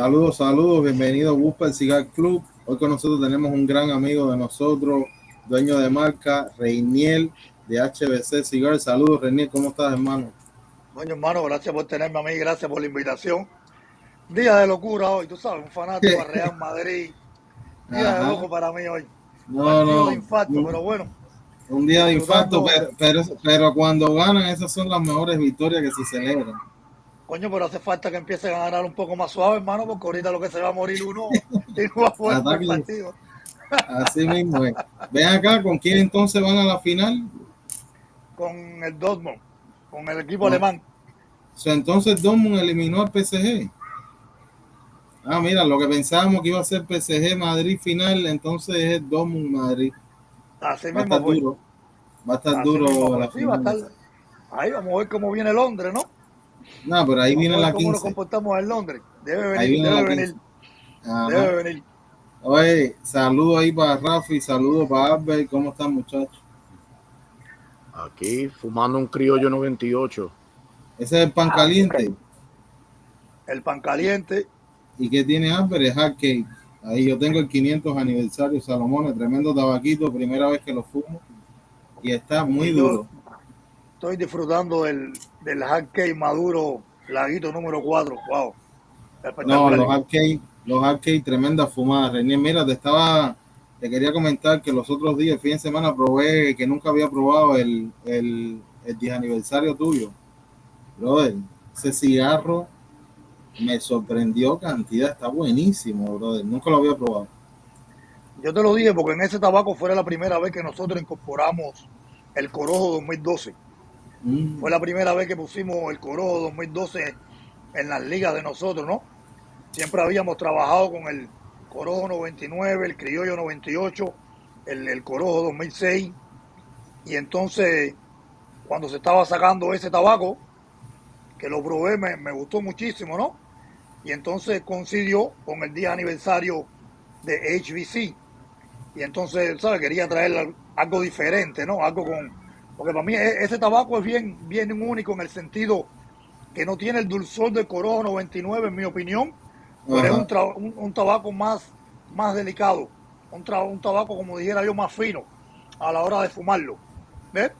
Saludos, saludos, bienvenido a Buspa el Cigar Club. Hoy con nosotros tenemos un gran amigo de nosotros, dueño de marca, Reiniel de HBC Cigar. Saludos, Reiniel, ¿cómo estás, hermano? Bueno, hermano, gracias por tenerme a mí, gracias por la invitación. Día de locura hoy, tú sabes, un fanático a Real Madrid. Día de Ajá, loco para mí hoy. no, Partido de no, infarto, pero bueno, un día de infarto, disfrutando. pero cuando ganan, esas son las mejores victorias que se celebran. Coño, pero hace falta que empiecen a ganar un poco más suave, hermano, porque ahorita lo que se va a morir uno y no va a poder ver el Ataque, partido. así mismo es. Ven acá, ¿con quién entonces van a la final? Con el Dortmund, con el equipo Con, alemán. entonces Dortmund eliminó al PSG. Ah, mira, lo que pensábamos que iba a ser PSG Madrid final, entonces es Dortmund Madrid. Así Va a mismo estar fue, duro, va a estar así mismo duro fue. la Sí, va a final estar. esa. Ahí vamos a ver cómo viene Londres, ¿no? No, pero ahí Vamos viene a ver la cómo nos 15. comportamos en Londres. Debe Ahí venir, viene debe la venir, 15. Ajá. debe venir. Oye, saludo ahí para Rafi, saludo para Albert. ¿Cómo están, muchachos? Aquí fumando un criollo 98. Ese es el pan Ah, caliente. el pan caliente. ¿Y qué tiene Albert? Es hot cake. Ahí yo tengo el 500 aniversario Salomón, tremendo tabaquito, primera vez que lo fumo. Y está muy Y yo duro. estoy disfrutando del hard cake maduro, laguito número 4. Wow, No, espectacular. los arcade, tremenda fumada. René, mira, te quería comentar que los otros días, fin de semana, probé que nunca había probado el 10 aniversario tuyo. Brother, ese cigarro me sorprendió cantidad, está buenísimo, brother. Nunca lo había probado. Yo te lo dije porque en ese tabaco fue la primera vez que nosotros incorporamos el Corojo 2012. Fue Mm, la primera vez que pusimos el Corojo 2012 en las ligas de nosotros, ¿no? Siempre habíamos trabajado con el Corojo 99, el Criollo 98, el Corojo 2006. Y entonces, cuando se estaba sacando ese tabaco, que lo probé, me gustó muchísimo, ¿no? Y entonces coincidió con el día aniversario de HBC. Y entonces, ¿sabes? Quería traer algo diferente, ¿no? Algo con... Porque para mí ese tabaco es bien único en el sentido que no tiene el dulzor del Corojo 99, en mi opinión, pero es ajá, un tabaco más delicado. Un tabaco, como dijera yo, más fino a la hora de fumarlo. ¿Ves?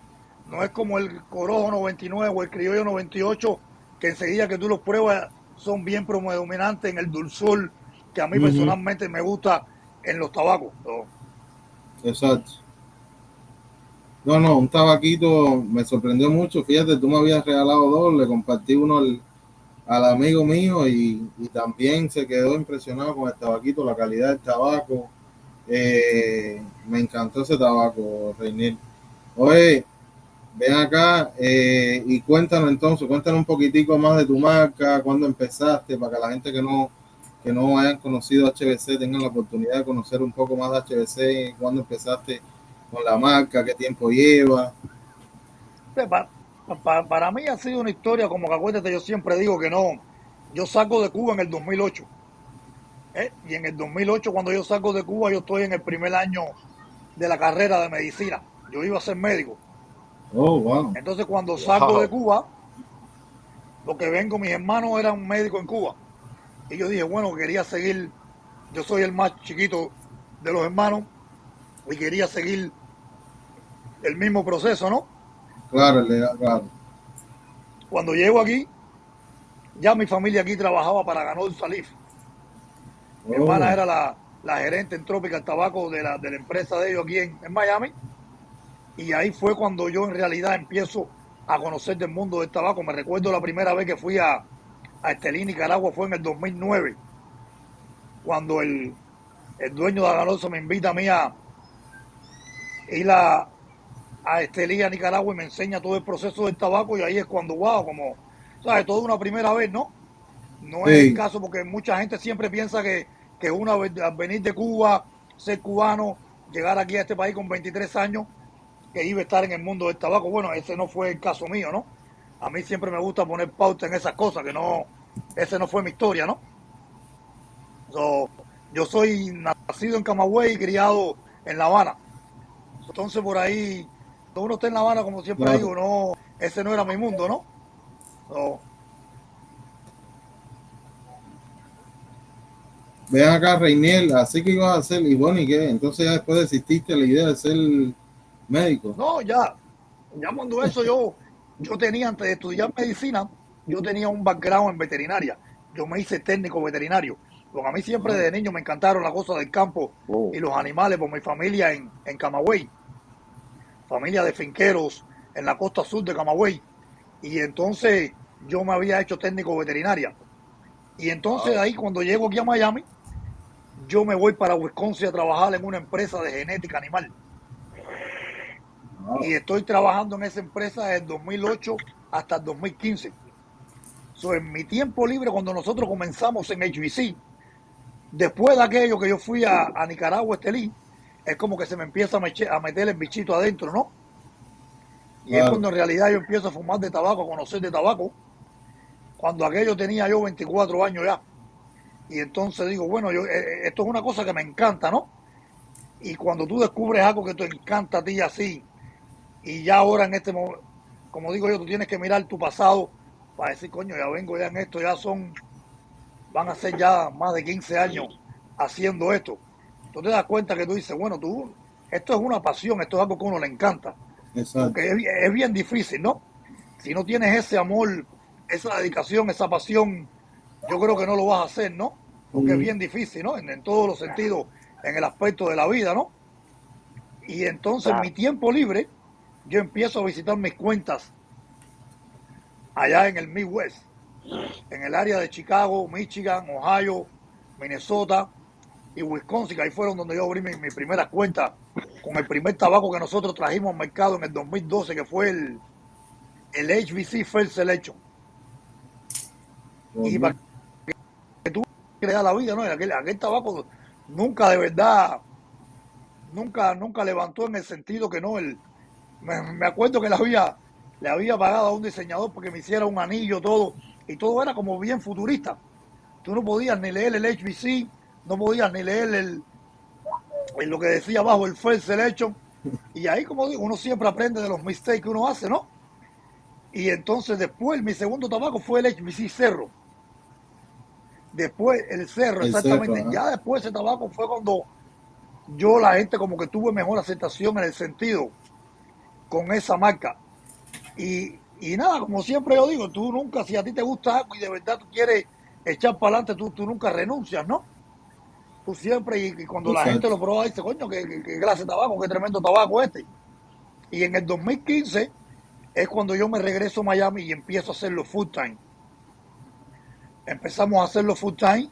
No es como el Corojo 99 o el Criollo 98, que enseguida que tú los pruebas son bien predominantes en el dulzor, que a mí ujú, personalmente me gusta en los tabacos. So, exacto. No, no, un tabaquito me sorprendió mucho. Fíjate, tú me habías regalado dos, le compartí uno al amigo mío y también se quedó impresionado con el tabaquito, la calidad del tabaco. Me encantó ese tabaco, Reinier. Oye, ven acá y cuéntanos entonces, cuéntanos un poquitico más de tu marca, cuándo empezaste, para que la gente que no hayan conocido HBC tengan la oportunidad de conocer un poco más de HBC, cuándo empezaste con la marca, qué tiempo lleva. para mí ha sido una historia, como que acuérdate, yo siempre digo que no. Yo salgo de Cuba en el 2008. Y en el 2008, cuando yo salgo de Cuba, yo estoy en el primer año de la carrera de medicina. Yo iba a ser médico. Oh, wow. Entonces, cuando salgo de Wow. Cuba, lo que vengo, mis hermanos eran médicos en Cuba. Y yo dije, bueno, quería seguir, yo soy el más chiquito de los hermanos y quería seguir el mismo proceso, ¿no? Claro, claro. Cuando llego aquí, ya mi familia aquí trabajaba para Ganol Salif. Mi hermana Oh, era la gerente en Tropical Tabaco de la empresa de ellos aquí en Miami. Y ahí fue cuando yo en realidad empiezo a conocer del mundo del tabaco. Me recuerdo la primera vez que fui a Estelí, Nicaragua, fue en el 2009, cuando el dueño de Aganoso me invita a mí a ir a Estelí, a Nicaragua, y me enseña todo el proceso del tabaco. Y ahí es cuando, wow, como, ¿sabes? Todo una primera vez, ¿no? No es el sí, caso porque mucha gente siempre piensa que una vez al venir de Cuba, ser cubano, llegar aquí a este país con 23 años, que iba a estar en el mundo del tabaco. Bueno, ese no fue el caso mío, ¿no? A mí siempre me gusta poner pauta en esas cosas, que no, ese no fue mi historia, ¿no? So, yo soy nacido en Camagüey y criado en La Habana. Entonces por ahí, cuando uno está en La Habana, como siempre claro. digo, no, ese no era mi mundo, ¿no? So, Ven acá, Reiniel, así que ibas a hacer, y bueno, ¿y qué? Entonces ya después desististe la idea de ser médico. No, ya cuando eso yo tenía, antes de estudiar medicina, yo tenía un background en veterinaria. Yo me hice técnico veterinario. Porque a mí siempre Ah, desde niño me encantaron las cosas del campo Oh, y los animales por mi familia en Camagüey, familia de finqueros en la costa sur de Camagüey. Y entonces yo me había hecho técnico veterinaria. Y entonces wow. ahí cuando llego aquí a Miami, yo me voy para Wisconsin a trabajar en una empresa de genética animal. Wow. Y estoy trabajando en esa empresa desde el 2008 hasta el 2015. So, en mi tiempo libre, cuando nosotros comenzamos en HBC, después de aquello que yo fui a Nicaragua, Estelí, es como que se me empieza a meter el bichito adentro, ¿no? Y es Claro. cuando en realidad yo empiezo a fumar de tabaco, a conocer de tabaco, cuando aquello tenía yo 24 años ya. Y entonces digo, bueno, esto es una cosa que me encanta, ¿no? Y cuando tú descubres algo que te encanta a ti así, y ya ahora en este momento, como digo yo, tú tienes que mirar tu pasado para decir, coño, ya vengo ya en esto, van a ser ya más de 15 años haciendo esto. Tú te das cuenta que tú dices, bueno, esto es una pasión, esto es algo que a uno le encanta, Exacto. porque es bien difícil, ¿no? Si no tienes ese amor, esa dedicación, esa pasión, yo creo que no lo vas a hacer, ¿no? Porque es Mm, bien difícil, ¿no? En todos los sentidos, en el aspecto de la vida, ¿no? Y entonces en mi claro. tiempo libre, yo empiezo a visitar mis cuentas allá en el Midwest, en el área de Chicago, Michigan, Ohio, Minnesota y Wisconsin, que ahí fueron donde yo abrí mi primera cuenta con el primer tabaco que nosotros trajimos al mercado en el 2012, que fue el HBC First Selection. por Y mí. para que tú creas la vida, ¿no? Aquel tabaco nunca de verdad, nunca levantó en el sentido que no, me acuerdo que le había pagado a un diseñador porque me hiciera un anillo, todo, y todo era como bien futurista. Tú no podías ni leer el HBC, no podías ni leer lo que decía abajo el First Selection. Y ahí, como digo, uno siempre aprende de los mistakes que uno hace, ¿no? Y entonces después, mi segundo tabaco fue el HBC Cerro. Después el Cerro, El cerro, exactamente. ajá. Ya después ese tabaco fue cuando la gente como que tuvo mejor aceptación en el sentido con esa marca. Y nada, como siempre yo digo, tú nunca, si a ti te gusta algo y de verdad tú quieres echar para adelante, tú nunca renuncias, ¿no? Tú siempre, y cuando la gente Exacto. lo prueba, dice, coño, qué clase de tabaco, qué tremendo tabaco este. Y en el 2015 es cuando yo me regreso a Miami y empiezo a hacerlo full time. Empezamos a hacerlo full time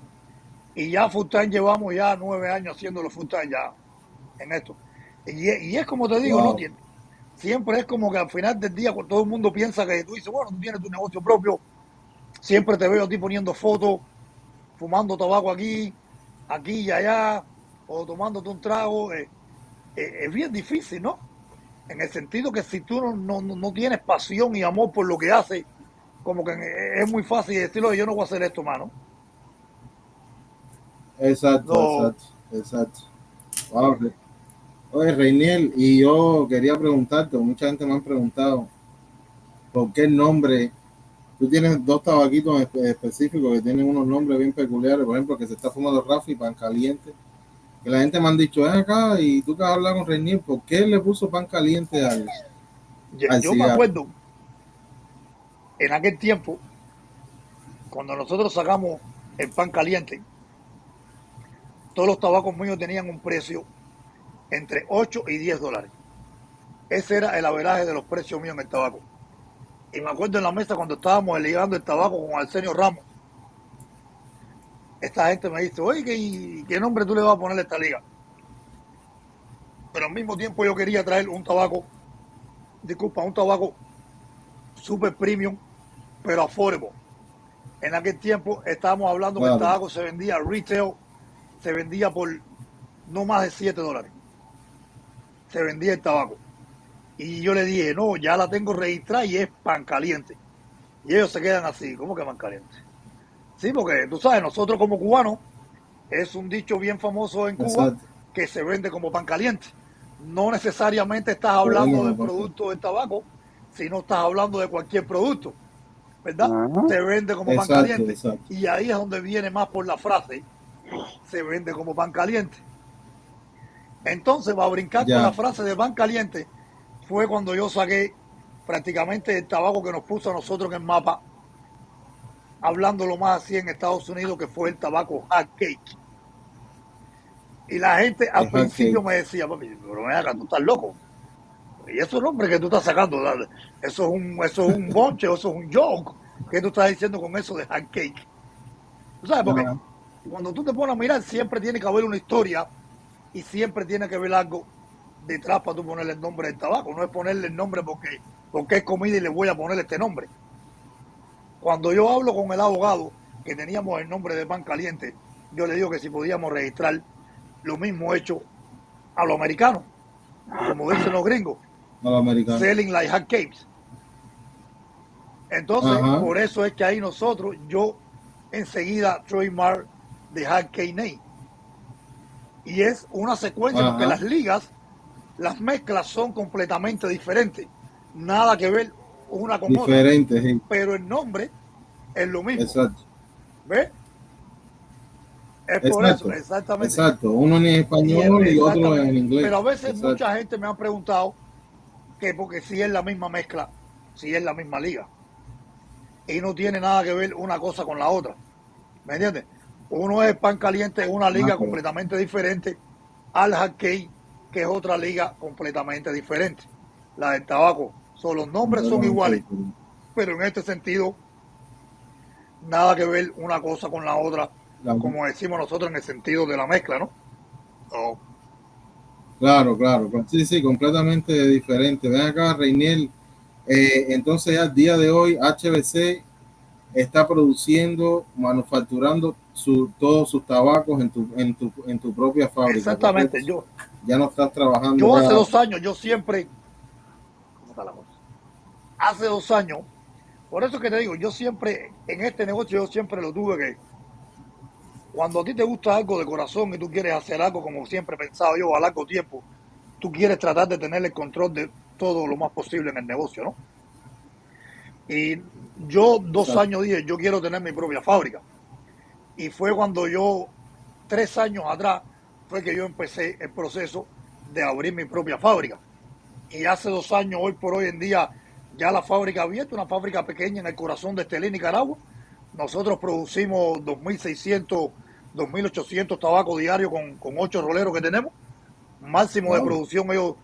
y ya full time llevamos ya 9 años haciéndolo full time ya en esto. Y es como te digo, ¿no? Wow. Siempre es como que al final del día todo el mundo piensa que tú dices, bueno, tú tienes tu negocio propio, siempre te veo a ti poniendo fotos, fumando tabaco aquí y allá, o tomándote un trago. Es bien difícil, ¿no? En el sentido que si tú no tienes pasión y amor por lo que haces, como que es muy fácil decirlo, yo no voy a hacer esto, mano. Exacto, No, exacto, exacto. Wow. Oye, Reiniel, y yo quería preguntarte, mucha gente me han preguntado, ¿por qué el nombre? Tú tienes dos tabaquitos específicos que tienen unos nombres bien peculiares, por ejemplo, que se está fumando Rafi, pan caliente. Que la gente me han dicho, ven acá y tú que has hablado con Reinier, ¿por qué le puso pan caliente al yo me cigarro? acuerdo en aquel tiempo, cuando nosotros sacamos el pan caliente, todos los tabacos míos tenían un precio entre 8 y 10 dólares. Ese era el averaje de los precios míos en el tabaco. Y me acuerdo en la mesa cuando estábamos ligando el tabaco con Arsenio Ramos, esta gente me dice, oye, ¿qué nombre tú le vas a poner a esta liga? Pero al mismo tiempo yo quería traer un tabaco super premium, pero affordable. En aquel tiempo estábamos hablando que el Claro, tabaco se vendía retail, se vendía por no más de 7 dólares. Se vendía el tabaco. Y yo le dije, no, ya la tengo registrada y es pan caliente. Y ellos se quedan así, ¿cómo que pan caliente? Sí, porque tú sabes, nosotros como cubanos, es un dicho bien famoso en Cuba exacto. que se vende como pan caliente. No necesariamente estás Se vende hablando como del pan caliente. producto del tabaco, sino estás hablando de cualquier producto, ¿verdad? Ajá. Se vende como pan Exacto, caliente. exacto. Y ahí es donde viene más por la frase, se vende como pan caliente. Entonces, va a brincar con la Ya, frase de pan caliente, fue cuando yo saqué prácticamente el tabaco que nos puso a nosotros en el mapa, hablándolo más así en Estados Unidos, que fue el tabaco hot cake. Y la gente al es hot principio cake. me decía, papi, pero ven acá, tú estás loco. Y eso es nombre que tú estás sacando, eso es un bonche, eso es un joke que tú estás diciendo con eso de hot cake. ¿Tú sabes? Porque Ajá, cuando tú te pones a mirar, siempre tiene que haber una historia y siempre tiene que haber algo detrás para tú ponerle el nombre del tabaco. No es ponerle el nombre porque es comida y le voy a poner este nombre. Cuando yo hablo con el abogado que teníamos el nombre de pan caliente, yo le digo que si podíamos registrar lo mismo hecho a los americanos, como dicen los gringos, a los americanos. selling like hot cakes. Entonces, Ajá, por eso es que ahí nosotros, yo enseguida trademark de hot cake name. Y es una secuencia porque ajá, las ligas, las mezclas son completamente diferentes. Nada que ver una con otra. diferente, sí. Pero el nombre es lo mismo. Exacto, ¿Ves? Es por eso, exacto, exactamente. exacto. Uno en español y otro en Exactamente. inglés. Pero a veces Exacto. mucha gente me ha preguntado que porque si es la misma mezcla, si es la misma liga. Y no tiene nada que ver una cosa con la otra. ¿Me entiendes? Uno es pan caliente, es una Ah, liga completamente diferente al hockey, que es otra liga completamente diferente. La del tabaco, los nombres son completamente iguales, diferente. pero en este sentido, nada que ver una cosa con la otra, La- como decimos nosotros en el sentido de la mezcla, ¿no? So, Claro, claro, sí, sí, completamente diferente. Ven acá, Reiniel. Entonces, ya al día de hoy, HBC está produciendo, manufacturando todos sus tabacos en tu propia fábrica, exactamente, ¿correcto? Ya no estás trabajando yo hace ya. 2 años, yo siempre, ¿cómo está la cosa? Hace 2 años, por eso que te digo, yo siempre, en este negocio, yo siempre lo tuve que, cuando a ti te gusta algo de corazón y tú quieres hacer algo, como siempre he pensado yo, a largo tiempo, tú quieres tratar de tener el control de todo lo más posible en el negocio, ¿no? Y yo dos Exacto. años dije, yo quiero tener mi propia fábrica. Y fue cuando yo, 3 años atrás, fue que yo empecé el proceso de abrir mi propia fábrica. Y hace 2 años, hoy por hoy en día, ya la fábrica abierta, una fábrica pequeña en el corazón de Estelí, Nicaragua. Nosotros producimos 2.600, 2.800 tabacos diarios con 8 roleros que tenemos. Máximo de Wow. producción, ellos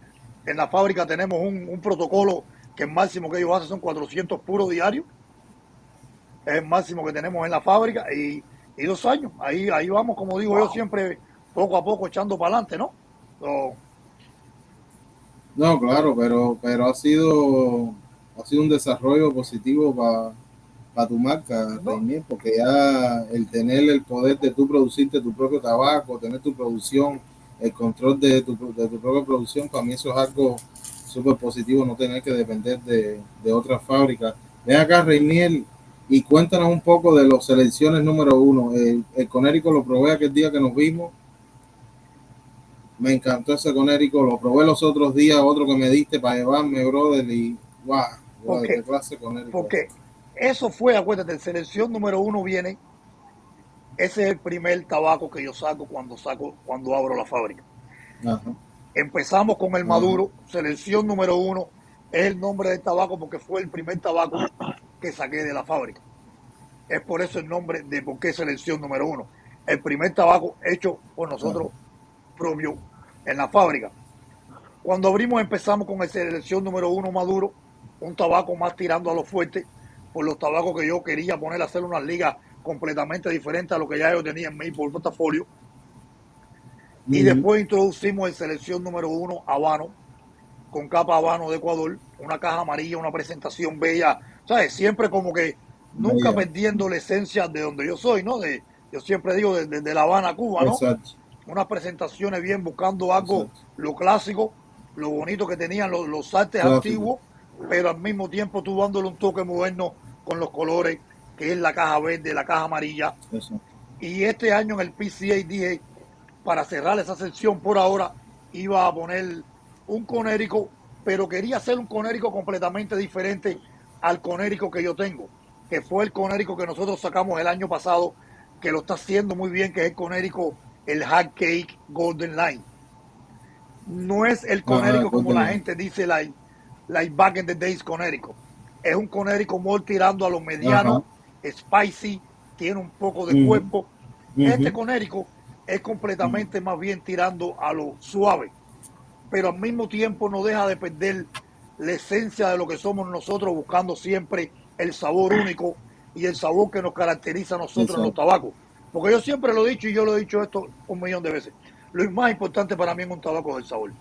en la fábrica tenemos un protocolo que el máximo que ellos hacen son 400 puros diarios. Es el máximo que tenemos en la fábrica y 2 años. Ahí vamos, como digo yo Wow. siempre, poco a poco echando para adelante, ¿no? So, No, claro, pero ha sido un desarrollo positivo para tu marca, no, Reinier, porque ya el tener el poder de tú producirte tu propio tabaco, tener tu producción, el control de tu propia producción, para mí eso es algo súper positivo, no tener que depender de otras fábricas. Ven acá, Reinier, y cuéntanos un poco de los selecciones número uno. El Conérico lo probé aquel día que nos vimos. Me encantó ese Conérico, lo probé los otros días, otro que me diste para llevarme, brother, y wow, wow, qué porque, clase de Conérico. porque eso fue, acuérdate, selección número uno viene, ese es el primer tabaco que yo cuando abro la fábrica. Ajá, Empezamos con el ajá, Maduro, selección número uno, es el nombre del tabaco porque fue el primer tabaco que saqué de la fábrica. Es por eso el nombre de por qué selección número uno. El primer tabaco hecho por ajá. nosotros propio en la fábrica. Cuando abrimos empezamos con el selección número uno Maduro, un tabaco más tirando a lo fuerte, por los tabacos que yo quería poner a hacer unas ligas completamente diferentes a lo que ya yo tenía en mi portafolio. Y Ujú. después introducimos el selección número uno Habano, con capa Habano de Ecuador, una caja amarilla, una presentación bella, ¿sabes? Siempre como que nunca Bella, perdiendo la esencia de donde yo soy, ¿no? Yo siempre digo de La Habana, Cuba, ¿no? exacto, Unas presentaciones bien, buscando algo, exacto, lo clásico, lo bonito que tenían los artes clásico, antiguos, pero al mismo tiempo tú dándole un toque moderno con los colores, que es la caja verde, la caja amarilla. eso. Y este año en el PCA dije, para cerrar esa sección por ahora, iba a poner un conérico, pero quería hacer un conérico completamente diferente al conérico que yo tengo, que fue el conérico que nosotros sacamos el año pasado que lo está haciendo muy bien, que es el Conérico, el Hard Cake Golden Line. No es el Conérico como la gente dice, like back in the days Conérico. Es un Conérico more tirando a lo mediano, spicy, tiene un poco de cuerpo. Este Conérico es completamente más bien tirando a lo suave, pero al mismo tiempo no deja de perder la esencia de lo que somos nosotros, buscando siempre el sabor único y el sabor que nos caracteriza a nosotros en los tabacos. Porque yo siempre lo he dicho, y yo lo he dicho esto 1.000.000 de veces, lo más importante para mí en un tabaco es el sabor.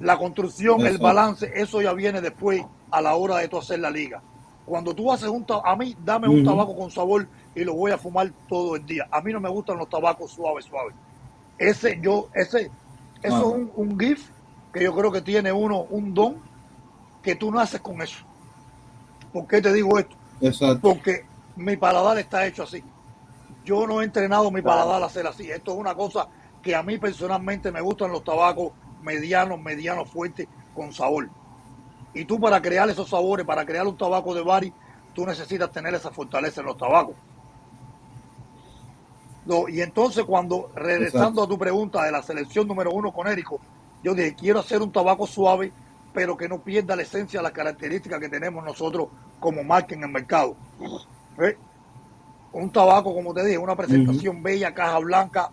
La construcción, el balance, eso ya viene después a la hora de tú hacer la liga. Cuando tú haces a mí, dame un tabaco con sabor y lo voy a fumar todo el día. A mí no me gustan los tabacos suaves. Eso es un gift que yo creo que tiene uno, un don que tú naces con eso. ¿Por qué te digo esto? Exacto. Porque mi paladar está hecho así. Yo no he entrenado mi paladar a hacer así. Esto es una cosa que a mí personalmente me gustan los tabacos medianos, fuertes, con sabor. Y tú, para crear esos sabores, para crear un tabaco de bari, tú necesitas tener esa fortaleza en los tabacos. Y entonces, cuando, regresando a tu pregunta de la selección número 1 Conérico, yo dije, quiero hacer un tabaco suave, pero que no pierda la esencia, las características que tenemos nosotros como marca en el mercado. Un tabaco, como te dije, una presentación bella, caja blanca,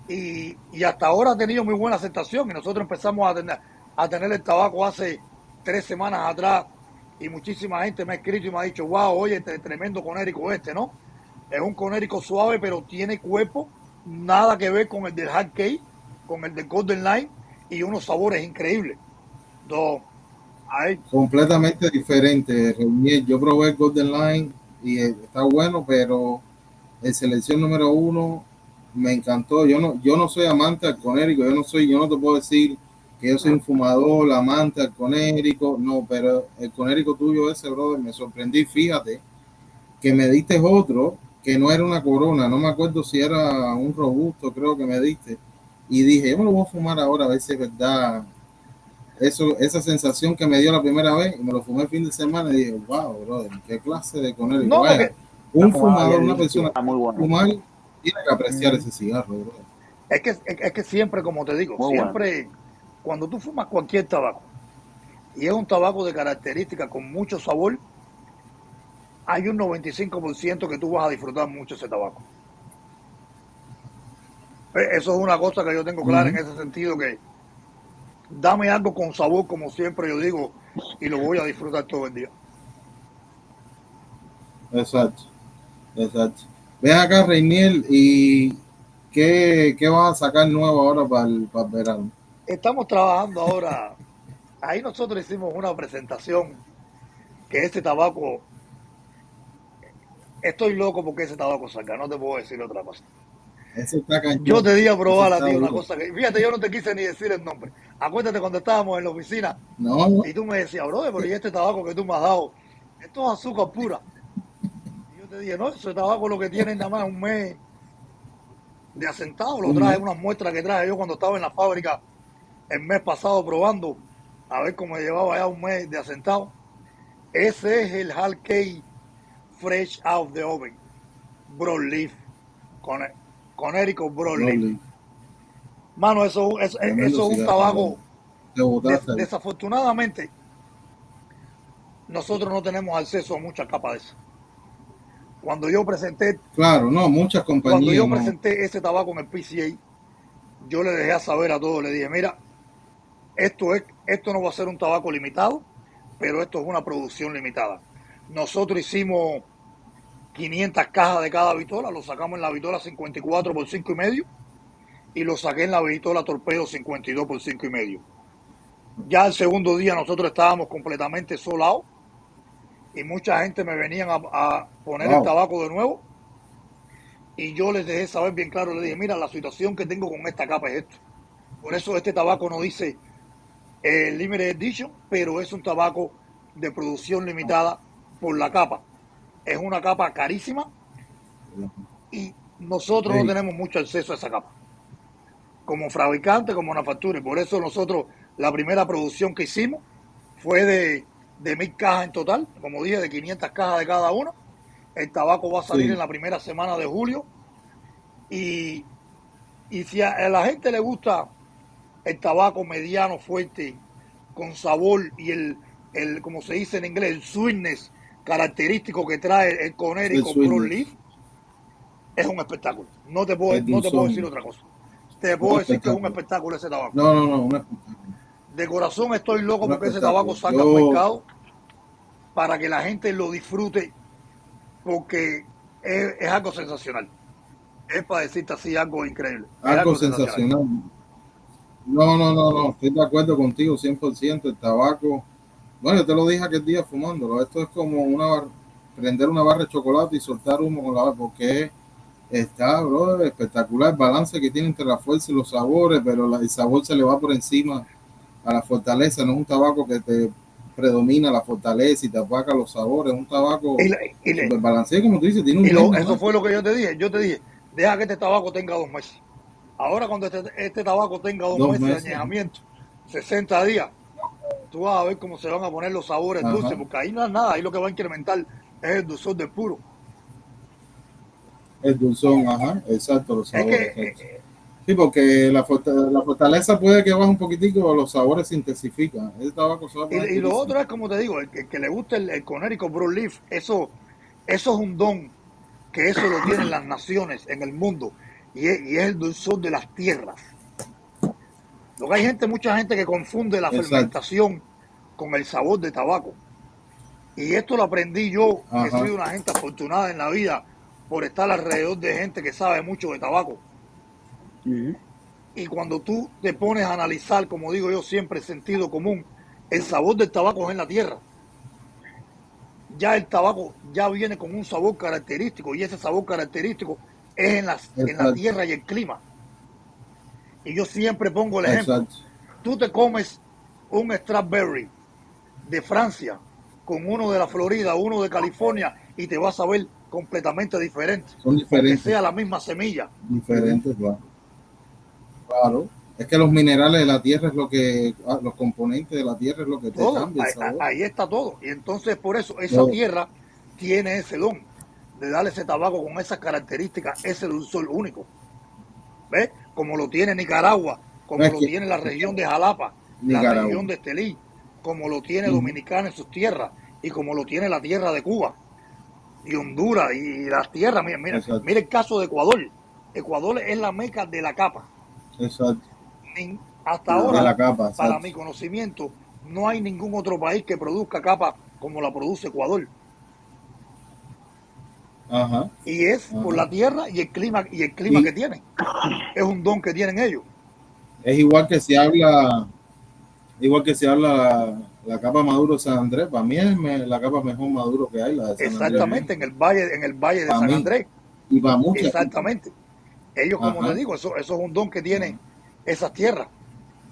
y hasta ahora ha tenido muy buena aceptación, y nosotros empezamos a tener el tabaco hace 3 semanas atrás, y muchísima gente me ha escrito y me ha dicho, wow, oye, tremendo Conérico ¿no? Es un Conérico suave, pero tiene cuerpo, nada que ver con el del Hard Cake, con el del Golden Line, y unos sabores increíbles. Completamente diferente. Yo probé el Golden Line y está bueno, pero en selección número 1 me encantó. Yo no soy amante al Conérico, yo no te puedo decir que yo soy un fumador, amante al Conérico, no, pero el Conérico tuyo ese, brother, me sorprendí. Fíjate que me diste otro que no era una Corona, no me acuerdo si era un Robusto, creo que me diste, y dije, yo me lo voy a fumar ahora a ver si es verdad esa sensación que me dio la primera vez, y me lo fumé el fin de semana y dije, wow, brother, qué clase de Conérico. No, vaya, un fumador, una persona Está muy bueno. fumar, tiene que apreciar ese cigarro, brother. Es que siempre, como te digo, Muy siempre, cuando tú fumas cualquier tabaco, y es un tabaco de características con mucho sabor, hay un 95% que tú vas a disfrutar mucho ese tabaco. Eso es una cosa que yo tengo clara en ese sentido, que dame algo con sabor, como siempre yo digo, y lo voy a disfrutar todo el día. Exacto. Ven acá, Reiniel, y ¿qué vas a sacar nuevo ahora para el verano? Estamos trabajando ahora, ahí nosotros hicimos una presentación, que ese tabaco, estoy loco porque ese tabaco salga, no te puedo decir otra cosa. Ese está cañón. Yo te di a probar a ti una duro. cosa que, fíjate, yo no te quise ni decir el nombre. Acuérdate cuando estábamos en la oficina, No. y tú me decías, brother, pero ¿y este tabaco que tú me has dado? Esto es azúcar pura. Y yo te dije, no, ese tabaco lo que tiene nada más un mes de asentado. Lo traje unas muestras que traje yo cuando estaba en la fábrica el mes pasado probando, a ver cómo llevaba ya un mes de asentado. Ese es el Hard Cake Fresh Out of the Oven Broadleaf Conérico Broadleaf. Mano, eso es un tabaco. Desafortunadamente, nosotros no tenemos acceso a muchas capas de eso. Cuando yo presenté, muchas compañías. Cuando yo presenté ese tabaco en el PCA, yo le dejé a saber a todos, le dije, mira, esto no va a ser un tabaco limitado, pero esto es una producción limitada. Nosotros hicimos 500 cajas de cada vitola, lo sacamos en la vitola 54 por 5,5 y lo saqué en la vitola Torpedo 52 por 5,5. Ya el segundo día nosotros estábamos completamente solados y mucha gente me venían a poner el tabaco de nuevo, y yo les dejé saber bien claro, les dije, mira, la situación que tengo con esta capa es esto. Por eso este tabaco no dice Limited Edition, pero es un tabaco de producción limitada por la capa. Es una capa carísima y nosotros no tenemos mucho acceso a esa capa como fabricante, como manufactura, y por eso nosotros la primera producción que hicimos fue de 1,000 cajas en total, como dije, de 500 cajas de cada una, El tabaco va a salir Sí. en la primera semana de julio. Y, y si a la gente le gusta el tabaco mediano, fuerte, con sabor y como se dice en inglés, el sweetness característico que trae el El Connecticut sweetness, Broadleaf, es un espectáculo. el No te puedo decir dulzón, otra cosa. Te un puedo decir que es un espectáculo. espectáculo ese tabaco. No, no, no, un espectáculo. De corazón estoy loco Un porque ese tabaco espectáculo. salga al Yo, mercado para que la gente lo disfrute, porque es algo sensacional. Es para decirte así algo increíble. Es algo algo sensacional. sensacional. No, no, no, no, estoy de acuerdo contigo 100%. El tabaco, bueno, yo te lo dije aquel día fumándolo. Esto es como prender una barra de chocolate y soltar humo con la barra, porque está, bro, espectacular el balance que tiene entre la fuerza y los sabores, pero el sabor se le va por encima a la fortaleza. No es un tabaco que te predomina la fortaleza y te apaga los sabores. Es un tabaco Y, y, súper balanceado, como tú dices, tiene un mes eso nomás. fue lo que yo te dije. Yo te dije, deja que este tabaco tenga 2 meses. Ahora cuando este tabaco tenga dos Dos meses de meses. añejamiento, 60 días, tú vas a ver cómo se van a poner los sabores dulces, Ajá, porque ahí no es nada, ahí lo que va a incrementar es el dulzor del puro. el dulzón, ajá, exacto, los Es que, sabores, exacto. Sí, porque la fortaleza puede que baje un poquitico, los sabores se intensifican. El tabaco se va a poner y lo durísimo. otro es como te digo, el que le guste el Connecticut Broadleaf, eso es un don, que eso lo tienen las naciones en el mundo, y es el dulzor de las tierras. Lo que hay mucha gente que confunde la Exacto, fermentación con el sabor de tabaco. Y esto lo aprendí yo, que he ajá, sido una gente afortunada en la vida por estar alrededor de gente que sabe mucho de tabaco. Ujú. Y cuando tú te pones a analizar, como digo yo siempre, sentido común, el sabor del tabaco es en la tierra. Ya el tabaco ya viene con un sabor característico, y ese sabor característico es en la exacto, tierra y el clima. Y yo siempre pongo el ejemplo. exacto. Tú te comes un strawberry de Francia con uno de la Florida, uno de California, y te vas a ver completamente diferente, Son aunque diferentes, sea la misma semilla. Ujú. diferentes, claro. Claro. Es que los minerales de la tierra es lo que, los componentes de la tierra es lo que te Todo, cambia el sabor. ahí está todo. Y entonces por eso esa Todo. tierra tiene ese don de darle ese tabaco con esas características, ese dulzor único. ¿Ves? Como lo tiene Nicaragua, No como es lo que tiene la región de Jalapa, la Nicaragua. región de Estelí, como lo tiene Ujú. Dominicana en sus tierras, y como lo tiene la tierra de Cuba y Honduras y las tierras. Exacto, Mira el caso de Ecuador. Ecuador es la meca de la capa. exacto. Hasta Ajá. De ahora, la capa, para exacto. mi conocimiento, no hay ningún otro país que produzca capa como la produce Ecuador. Ajá, Y es por ajá. la tierra y el clima que Y tienen. Es un don que tienen ellos. es igual que se habla la capa Maduro de San Andrés. Para mí es la capa mejor Maduro que hay, la de San Andrés bien. Exactamente, en el valle de Para San mí Andrés. y para mucha gente. Exactamente. Ellos, como te Ajá, digo, eso es un don que ajá. tienen esas tierras.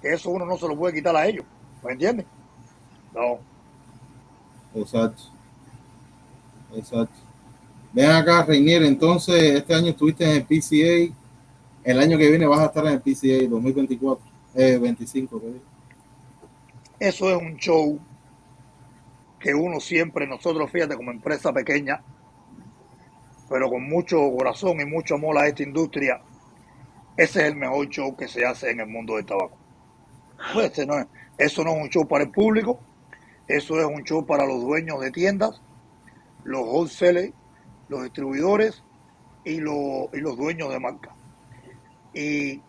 Que eso uno no se lo puede quitar a ellos. ¿Me entiendes? No. Exacto, exacto. Ven acá, Reinier, entonces este año estuviste en el PCA, el año que viene vas a estar en el PCA 2024, 25, ¿qué digo? Eso es un show que uno siempre, nosotros, fíjate, como empresa pequeña, pero con mucho corazón y mucho amor a esta industria, ese es el mejor show que se hace en el mundo del tabaco. Pues eso no es un show para el público, eso es un show para los dueños de tiendas, los wholesalers, los distribuidores y los dueños de marca. Y,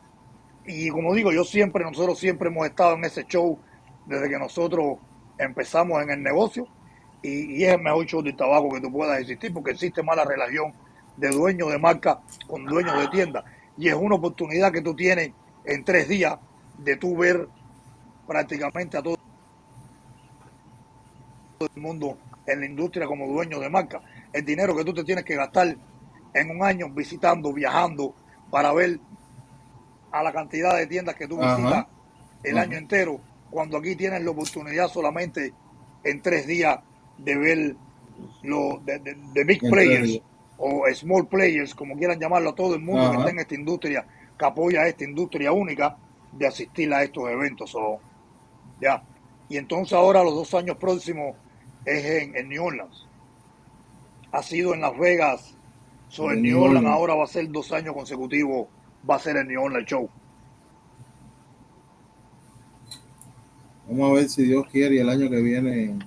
y como digo, nosotros siempre hemos estado en ese show desde que nosotros empezamos en el negocio, y es el mejor show de tabaco que tú puedas existir, porque existe más la relación de dueños de marca con dueños de tienda, y es una oportunidad que tú tienes en 3 días de tú ver prácticamente a todo el mundo en la industria como dueño de marca. El dinero que tú te tienes que gastar en un año visitando, viajando, para ver a la cantidad de tiendas que tú Ajá, visitas el ajá, año entero, cuando aquí tienes la oportunidad solamente en 3 días de ver de big en 3 días. players o small players, como quieran llamarlo, a todo el mundo que está Ajá, en esta industria, que apoya esta industria única, de asistir a estos eventos. Ya. Y entonces ahora los 2 años próximos es en New Orleans. ha sido en Las Vegas, sobre De New New Orleans, Orleans. ahora va a ser 2 años consecutivos, va a ser el New Orleans Show. Vamos a ver si Dios quiere y el año que viene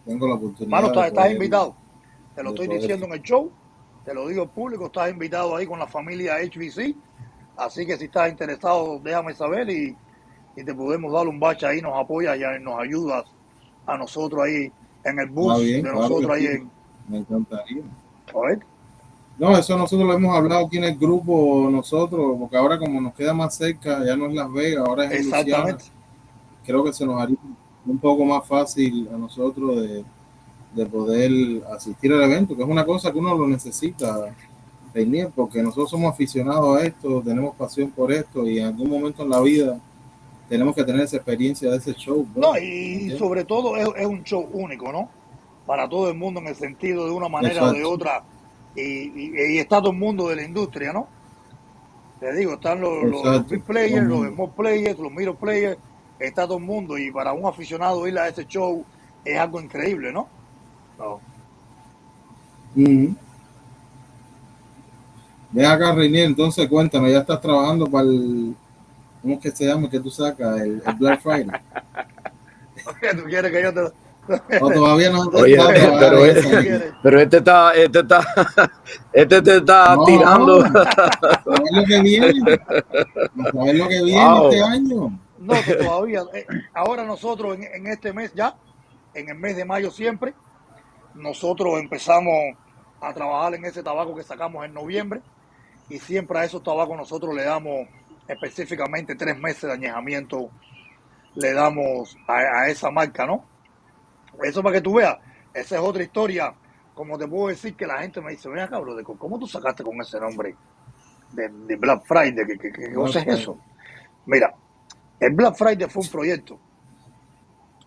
tengo la Mano, oportunidad de estás poder, invitado. Te lo de estoy poder. diciendo en el show, te lo digo al público, estás invitado ahí con la familia HBC. Así que si estás interesado, déjame saber y te podemos dar un bache ahí, nos apoyas y nos ayudas a nosotros ahí en el Está bus bien, de claro que nosotros ahí sí, en... me encantaría. ¿Oíste? No, eso nosotros lo hemos hablado aquí en el grupo nosotros, porque ahora como nos queda más cerca, ya no es Las Vegas, ahora es en Luciana, Exactamente. creo que se nos haría un poco más fácil a nosotros de poder asistir al evento, que es una cosa que uno lo necesita, Reinier, porque nosotros somos aficionados a esto, tenemos pasión por esto y en algún momento en la vida tenemos que tener esa experiencia de ese show, bro. No, y ¿Entiendes? sobre todo es un show único, ¿no? Para todo el mundo en el sentido de una manera o de Exacto, otra. Y está todo el mundo de la industria, ¿no? Te digo, están los exacto, big todo el players, los mundo. small players, los middle players, está todo el mundo. Y para un aficionado ir a ese show es algo increíble, ¿no? No. Ujú. Ven acá, Reinier, entonces cuéntame, ya estás trabajando para el, ¿cómo es que se llama? Que tú sacas el Black Friday. ¿Tú quieres que yo te... O todavía no has Oye, empezado a trabajar pero, en ¿Qué esa tú línea. quieres? pero este te está tirando. No, a ver lo que viene, a ver lo que viene este Wow. año. No, todavía. Ahora nosotros en este mes ya, en el mes de mayo siempre, nosotros empezamos a trabajar en ese tabaco que sacamos en noviembre y siempre a esos tabacos nosotros le damos específicamente 3 meses de añejamiento, le damos a esa marca, ¿no? Eso para que tú veas, esa es otra historia. Como te puedo decir que la gente me dice, ven cabrón, ¿cómo tú sacaste con ese nombre de Black Friday? ¿Qué Black cosa es Friday. eso? Mira, el Black Friday fue un proyecto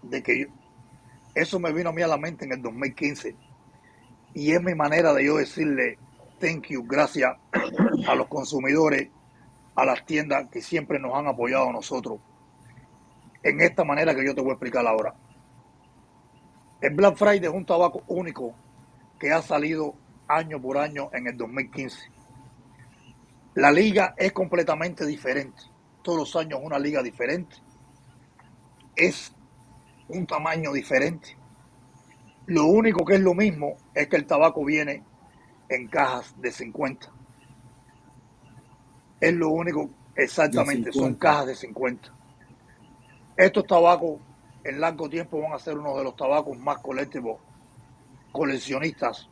de que eso me vino a mí a la mente en el 2015 y es mi manera de yo decirle thank you, gracias a los consumidores, a las tiendas que siempre nos han apoyado a nosotros en esta manera que yo te voy a explicar ahora. El Black Friday es un tabaco único que ha salido año por año en el 2015. La liga es completamente diferente. Todos los años una liga diferente. Es un tamaño diferente. Lo único que es lo mismo es que el tabaco viene en cajas de 50. Es lo único, De exactamente, son 50. cajas de 50. Estos tabacos en largo tiempo van a ser uno de los tabacos más coleccionistas,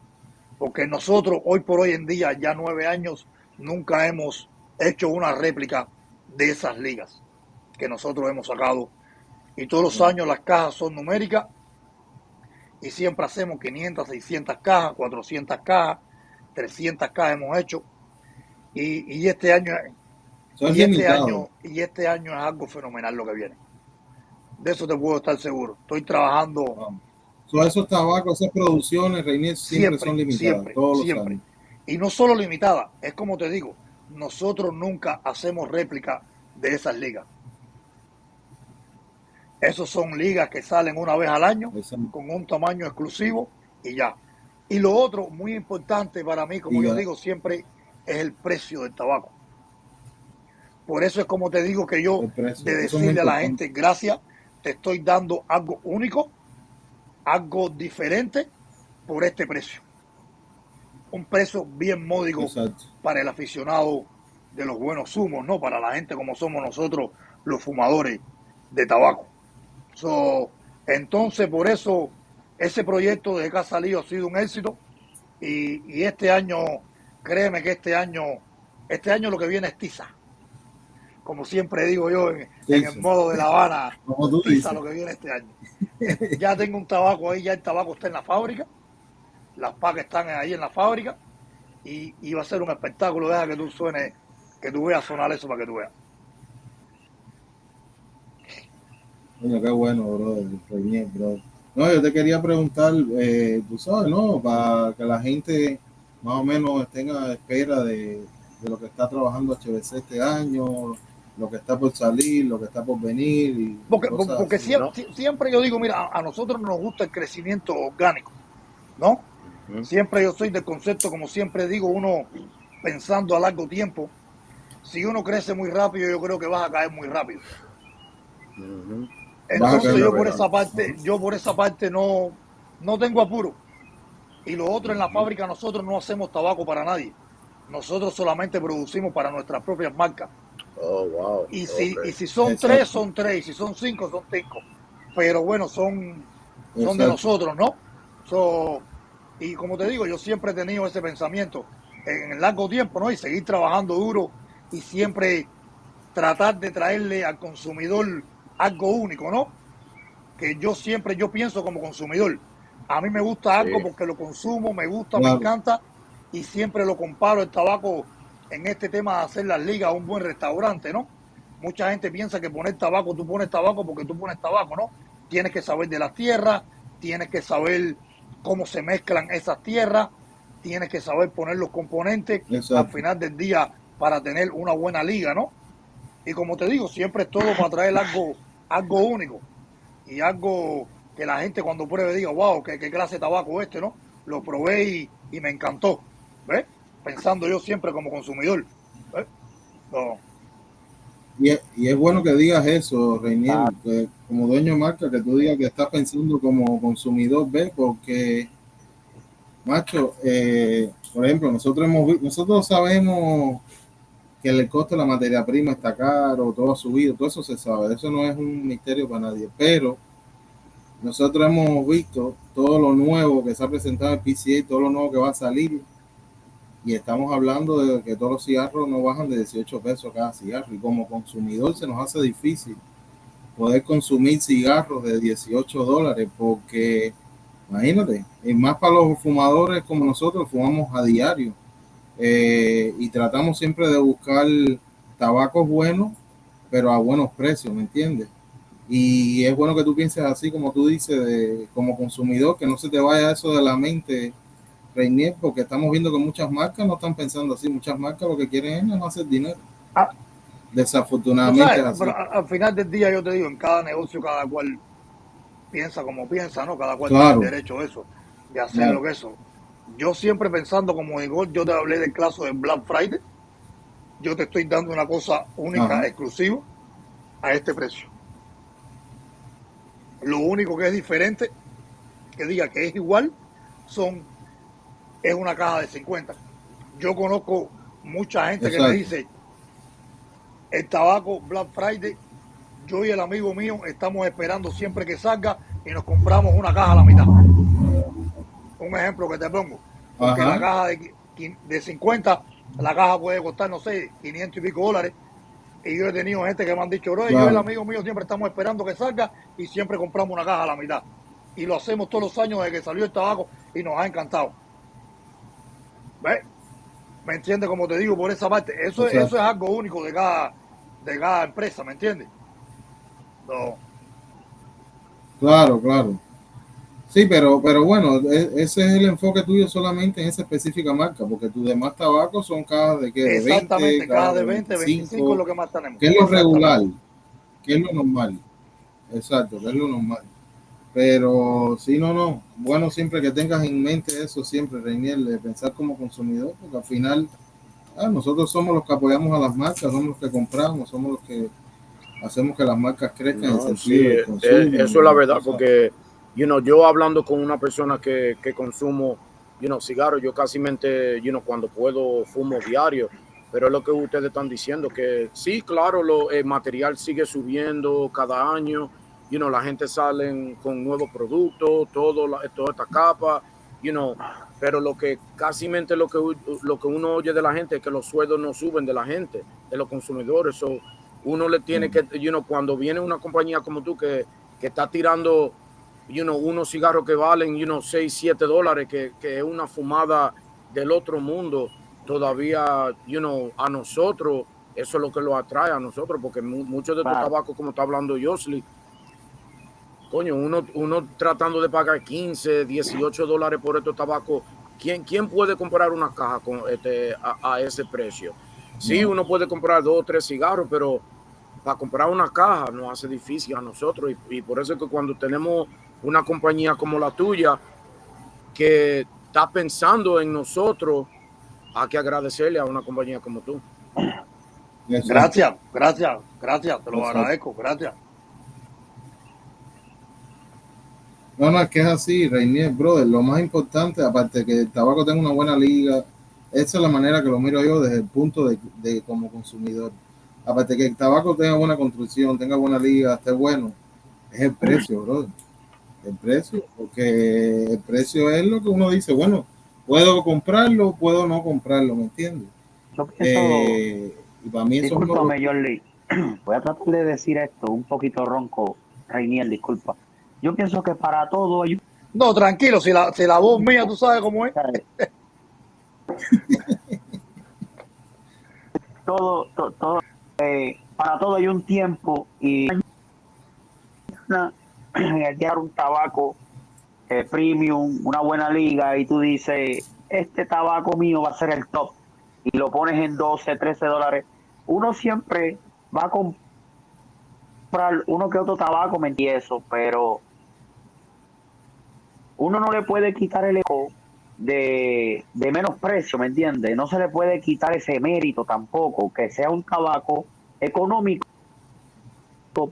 porque nosotros hoy por hoy en día, ya 9 años, nunca hemos hecho una réplica de esas ligas que nosotros hemos sacado. Y todos los años las cajas son numéricas y siempre hacemos 500, 600 cajas, 400 cajas, 300 cajas hemos hecho. Y este año Eso es limitado. y este año es algo fenomenal lo que viene. De eso te puedo estar seguro. Estoy trabajando Vamos. Esos tabacos, esas producciones, Reinier, siempre son siempre, limitadas, siempre, todos los siempre. años. Y no solo limitada, es como te digo, nosotros nunca hacemos réplica de esas ligas. Esos son ligas que salen una vez al año Exacto. con un tamaño exclusivo y ya. Y lo otro, muy importante para mí, como Y yo ya, digo siempre, es el precio del tabaco. Por eso es como te digo que yo, el precio, de eso es muy decirle a la importante. gente, gracias, te estoy dando algo único, algo diferente por este precio. Un precio bien módico Exacto. para el aficionado de los buenos humos, ¿no? Para la gente como somos nosotros, los fumadores de tabaco. Entonces, por eso, ese proyecto de que ha salido ha sido un éxito y este año, créeme que este año lo que viene es tiza. Como siempre digo yo en el Sí, modo de La Habana, como tú tiza dices. lo que viene este año. Ya tengo un tabaco ahí, ya el tabaco está en la fábrica, las pacas están ahí en la fábrica y va a ser un espectáculo. Deja que tú suene, que tú veas sonar eso para que tú veas. Coño, qué bueno, brother, Reinier, bro. No, yo te quería preguntar, tú sabes, ¿no? Para que la gente más o menos tenga a espera de lo que está trabajando HBC este año, lo que está por salir, lo que está por venir y cosas Porque así. No, siempre yo digo, mira, a nosotros nos gusta el crecimiento orgánico, ¿no? Siempre yo soy del concepto, como siempre digo, uno pensando a largo tiempo. Si uno crece muy rápido, yo creo que vas a caer muy rápido. Vas a Entonces caer. yo por esa parte no tengo apuro. Y lo otro, en la fábrica nosotros no hacemos tabaco para nadie. Nosotros solamente producimos para nuestras propias marcas. Oh, wow. Y Okay. si son Exacto. tres, son tres. Y si son cinco, son cinco. Pero bueno, son de Exacto. nosotros, ¿no? Y como te digo, yo siempre he tenido ese pensamiento en el largo tiempo, ¿no? Y seguir trabajando duro y siempre tratar de traerle al consumidor algo único, ¿no? Que yo pienso como consumidor. A mí me gusta algo Sí. porque lo consumo, me gusta, me Claro. encanta y siempre lo comparo el tabaco en este tema de hacer las ligas a un buen restaurante, ¿no? Mucha gente piensa que poner tabaco, tú pones tabaco porque tú pones tabaco, ¿no? Tienes que saber de las tierras, tienes que saber cómo se mezclan esas tierras, tienes que saber poner los componentes al Exacto. final del día para tener una buena liga, ¿no? Y como te digo, siempre es todo para traer algo único y algo que la gente cuando pruebe diga, wow, qué clase de tabaco este, ¿no? Lo probé y me encantó, ¿ves? Pensando yo siempre como consumidor, ¿ves? No. Y es bueno que digas eso, Reinier, que como dueño de marca, que tú digas que estás pensando como consumidor, ¿ves? Porque, macho, por ejemplo, nosotros sabemos que el costo de la materia prima está caro, todo ha subido, todo eso se sabe, eso no es un misterio para nadie, pero nosotros hemos visto todo lo nuevo que se ha presentado en PCA, todo lo nuevo que va a salir, y estamos hablando de que todos los cigarros no bajan de 18 pesos cada cigarro, y como consumidor se nos hace difícil poder consumir cigarros de $18, porque imagínate, y más para los fumadores como nosotros, fumamos a diario, y tratamos siempre de buscar tabacos buenos, pero a buenos precios, ¿me entiendes? Y es bueno que tú pienses así, como tú dices, como consumidor, que no se te vaya eso de la mente, Reinier, porque estamos viendo que muchas marcas no están pensando así, muchas marcas lo que quieren es no hacer dinero. Ah, tú Desafortunadamente sabes, es así. pero al final del día yo te digo, en cada negocio cada cual piensa como piensa, ¿no? Cada cual tiene el Claro, derecho de eso, de hacer claro. lo que eso. Yo siempre pensando como digo, yo te hablé del caso de Black Friday, yo te estoy dando una cosa única, Ajá, exclusiva, a este precio. Lo único que es diferente, que diga que es igual, es una caja de 50. Yo conozco mucha gente que me exacto. dice, el tabaco Black Friday, yo y el amigo mío estamos esperando siempre que salga y nos compramos una caja a la mitad. Un ejemplo que te pongo, porque la Ajá, caja de 50, la caja puede costar, no sé, 500 y pico dólares. Y yo he tenido gente que me han dicho, bro, yo y el claro. amigo mío siempre estamos esperando que salga y siempre compramos una caja a la mitad. Y lo hacemos todos los años desde que salió el tabaco y nos ha encantado. ¿Ves? ¿Me entiendes? Como te digo, por esa parte, eso es Exacto. algo único de cada empresa, ¿me entiendes? No. Claro, claro. Sí, pero bueno, ese es el enfoque tuyo solamente en esa específica marca, porque tus demás tabacos son cajas de qué, de 20, Exactamente, cajas cada de de 20, 25 es 25, lo que más tenemos. que es lo regular, Exactamente. que es lo normal. Exacto, que es lo normal. Pero sí, no. Bueno, siempre que tengas en mente eso, siempre, Reinier, de pensar como consumidor, porque al final nosotros somos los que apoyamos a las marcas, somos los que compramos, somos los que hacemos que las marcas crezcan en el No, sí, sentido del consumo. eso es la verdad, Tú sabes. porque, yo hablando con una persona que consumo, cigarros, yo casi mente, cuando puedo fumo diario, pero es lo que ustedes están diciendo, que sí, claro, el material sigue subiendo cada año, la gente sale con nuevos productos, toda esta capa, pero lo que casi mente lo que uno oye de la gente es que los sueldos no suben de la gente, de los consumidores. So, uno le tiene que, cuando viene una compañía como tú que está tirando, unos cigarros que valen, 6, 7 dólares, que es una fumada del otro mundo, todavía, a nosotros, eso es lo que lo atrae a nosotros, porque muchos de estos tabacos, como está hablando Josly, coño, uno tratando de pagar 15, 18 dólares por estos tabacos, ¿quién puede comprar una caja con a ese precio? Sí, No, uno puede comprar 2 o 3 cigarros, pero para comprar una caja nos hace difícil a nosotros, y por eso es que cuando tenemos una compañía como la tuya, que está pensando en nosotros, hay que agradecerle a una compañía como tú. Gracias, te lo Exacto. agradezco, gracias. No, es que es así, Reinier, brother. Lo más importante, aparte de que el tabaco tenga una buena liga, esa es la manera que lo miro yo desde el punto de como consumidor. Aparte de que el tabaco tenga buena construcción, tenga buena liga, esté bueno, es el precio, brother. El precio, porque el precio es lo que uno dice, bueno, puedo comprarlo, puedo no comprarlo, ¿me entiendes? Yo pienso, Y para mí eso es uno de los... discúlpame, Jordi, voy a tratar de decir esto un poquito ronco, Reinier, disculpa. Yo pienso que para todo hay No, tranquilo, si la voz mía, tú sabes cómo es. todo, para todo hay un tiempo y hay que dar un tabaco premium, una buena liga y tú dices, este tabaco mío va a ser el top y lo pones en 12, 13 dólares. Uno siempre va a comprar uno que otro tabaco, me entiendes eso, pero uno no le puede quitar el eco de menos precio, ¿me entiendes? No se le puede quitar ese mérito tampoco, que sea un tabaco económico,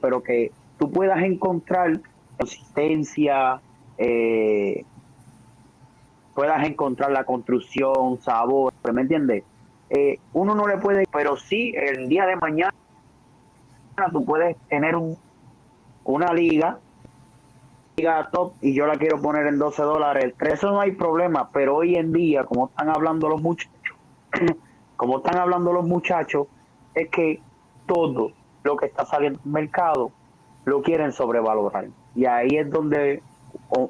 pero que tú puedas encontrar consistencia, puedas encontrar la construcción, sabor, ¿me entiendes? Uno no le puede, pero sí, el día de mañana tú puedes tener una liga top y yo la quiero poner en 12 dólares. Eso no hay problema, pero hoy en día, como están hablando los muchachos, es que todo lo que está saliendo al mercado lo quieren sobrevalorar. Y ahí es donde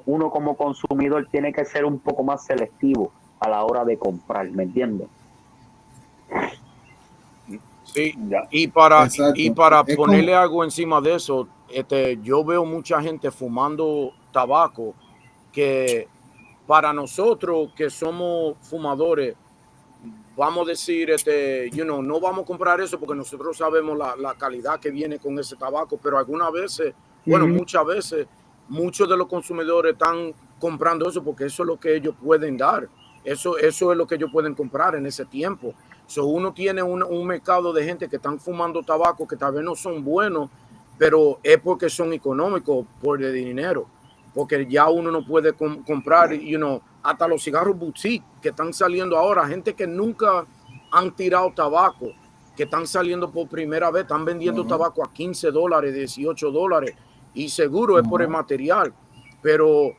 uno como consumidor tiene que ser un poco más selectivo a la hora de comprar, ¿me entiendes? Sí, y para Es ponerle como... algo encima de eso, yo veo mucha gente fumando tabaco que para nosotros que somos fumadores, vamos a decir, no vamos a comprar eso porque nosotros sabemos la calidad que viene con ese tabaco, pero algunas veces, bueno, muchas veces, muchos de los consumidores están comprando eso porque eso es lo que ellos pueden dar. Eso es lo que ellos pueden comprar en ese tiempo. So, uno tiene un mercado de gente que están fumando tabaco que tal vez no son buenos, pero es porque son económicos por el dinero. Porque ya uno no puede comprar, hasta los cigarros boutique que están saliendo ahora, gente que nunca han tirado tabaco, que están saliendo por primera vez, están vendiendo tabaco a 15 dólares, 18 dólares, y seguro es por el material, pero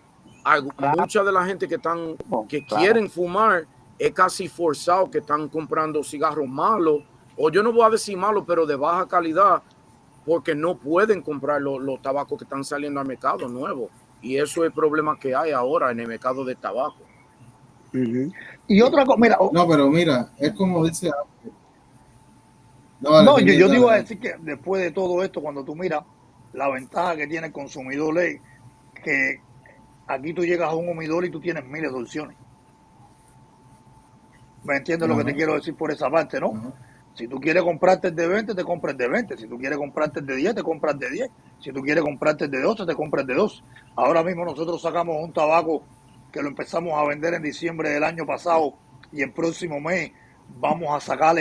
mucha de la gente que quieren fumar es casi forzado que están comprando cigarros malos, o yo no voy a decir malos, pero de baja calidad, porque no pueden comprar los tabacos que están saliendo al mercado nuevo. Y eso es el problema que hay ahora en el mercado de tabaco. Y otra cosa, mira. No, pero mira, es como dice... No, yo te iba a decir que después de todo esto, cuando tú miras la ventaja que tiene el consumidor, es que aquí tú llegas a un humidor y tú tienes miles de opciones. ¿Me entiendes lo que te quiero decir por esa parte, no? Si tú quieres comprarte el de 20, te compras el de 20. Si tú quieres comprarte el de 10, te compras el de 10. Si tú quieres comprarte el de 12, te compras el de 12. Ahora mismo nosotros sacamos un tabaco que lo empezamos a vender en diciembre del año pasado y el próximo mes vamos a sacar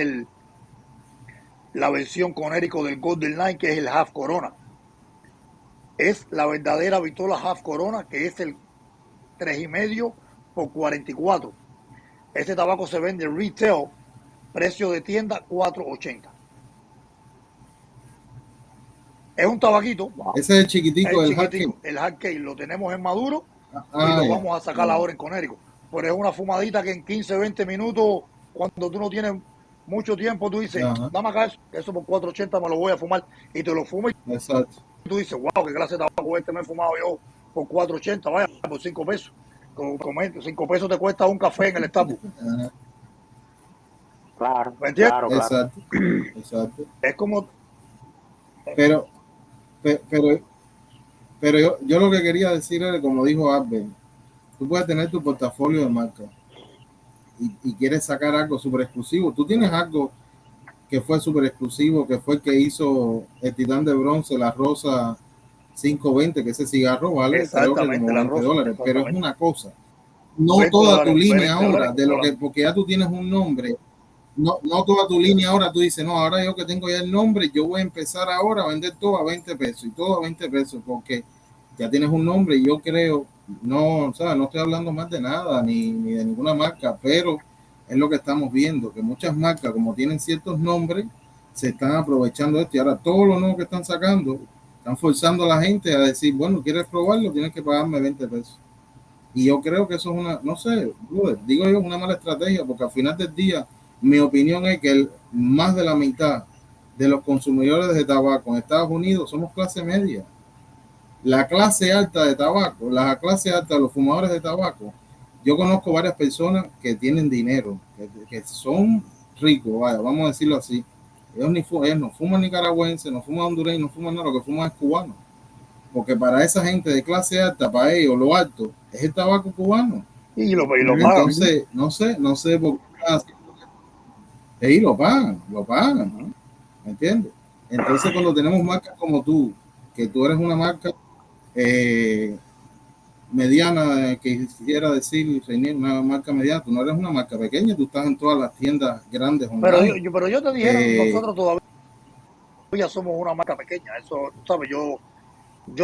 la versión conérico del Golden Line, que es el Half Corona. Es la verdadera Vitola Half Corona, que es el 3,5 por 44. Este tabaco se vende retail, precio de tienda $4.80. Es un tabaquito. Ese es el chiquitico, el hard cake lo tenemos en maduro y lo vamos a sacar ahora en conérico. Pero es una fumadita que en 15, 20 minutos, cuando tú no tienes mucho tiempo, tú dices, dame acá eso por $4.80 me lo voy a fumar, y te lo fumas. Exacto. Y tú dices, wow, qué clase de tabaco me he fumado yo por $4.80, vaya, por 5 pesos. Con 5 pesos te cuesta un café en el Starbucks. Claro, ¿me entiendes? Claro. Exacto. Es como... Pero yo lo que quería decir era, como dijo Albert, tú puedes tener tu portafolio de marca y quieres sacar algo súper exclusivo. Tú tienes algo que fue súper exclusivo, que fue el que hizo el Titán de Bronce, la Rosa 520, que ese cigarro vale creo que como $20, pero es una cosa. no 20 toda tu dólares, línea 20 ahora, dólares. de lo que, porque ya tú tienes un nombre, no toda tu línea ahora, tú dices, no, ahora yo que tengo ya el nombre, yo voy a empezar ahora a vender todo a 20 pesos y todo a 20 pesos, porque ya tienes un nombre y yo creo, no, o sea, no estoy hablando más de nada, ni de ninguna marca, pero es lo que estamos viendo, que muchas marcas, como tienen ciertos nombres, se están aprovechando de esto y ahora todo lo nuevo que están sacando, están forzando a la gente a decir, bueno, ¿quieres probarlo? Tienes que pagarme 20 pesos. Y yo creo que eso es una, no sé, digo yo, una mala estrategia, porque al final del día, mi opinión es que más de la mitad de los consumidores de tabaco en Estados Unidos somos clase media. La clase alta de tabaco, la clase alta de los fumadores de tabaco, yo conozco varias personas que tienen dinero, que son ricos, vaya, vamos a decirlo así. Ellos no fuman nicaragüense, no fuman hondureño, no fuman nada, lo que fuman es cubano. Porque para esa gente de clase alta, para ellos lo alto es el tabaco cubano. Y lo pagan. Entonces, no sé por qué. Y lo pagan, ¿me entiendes? Entonces, cuando tenemos marcas como tú, que tú eres una marca eh, mediana, que quisiera decir, una marca mediana, tú no eres una marca pequeña, tú estás en todas las tiendas grandes online. Pero yo te dijera, nosotros todavía somos una marca pequeña. Eso, tú sabes, yo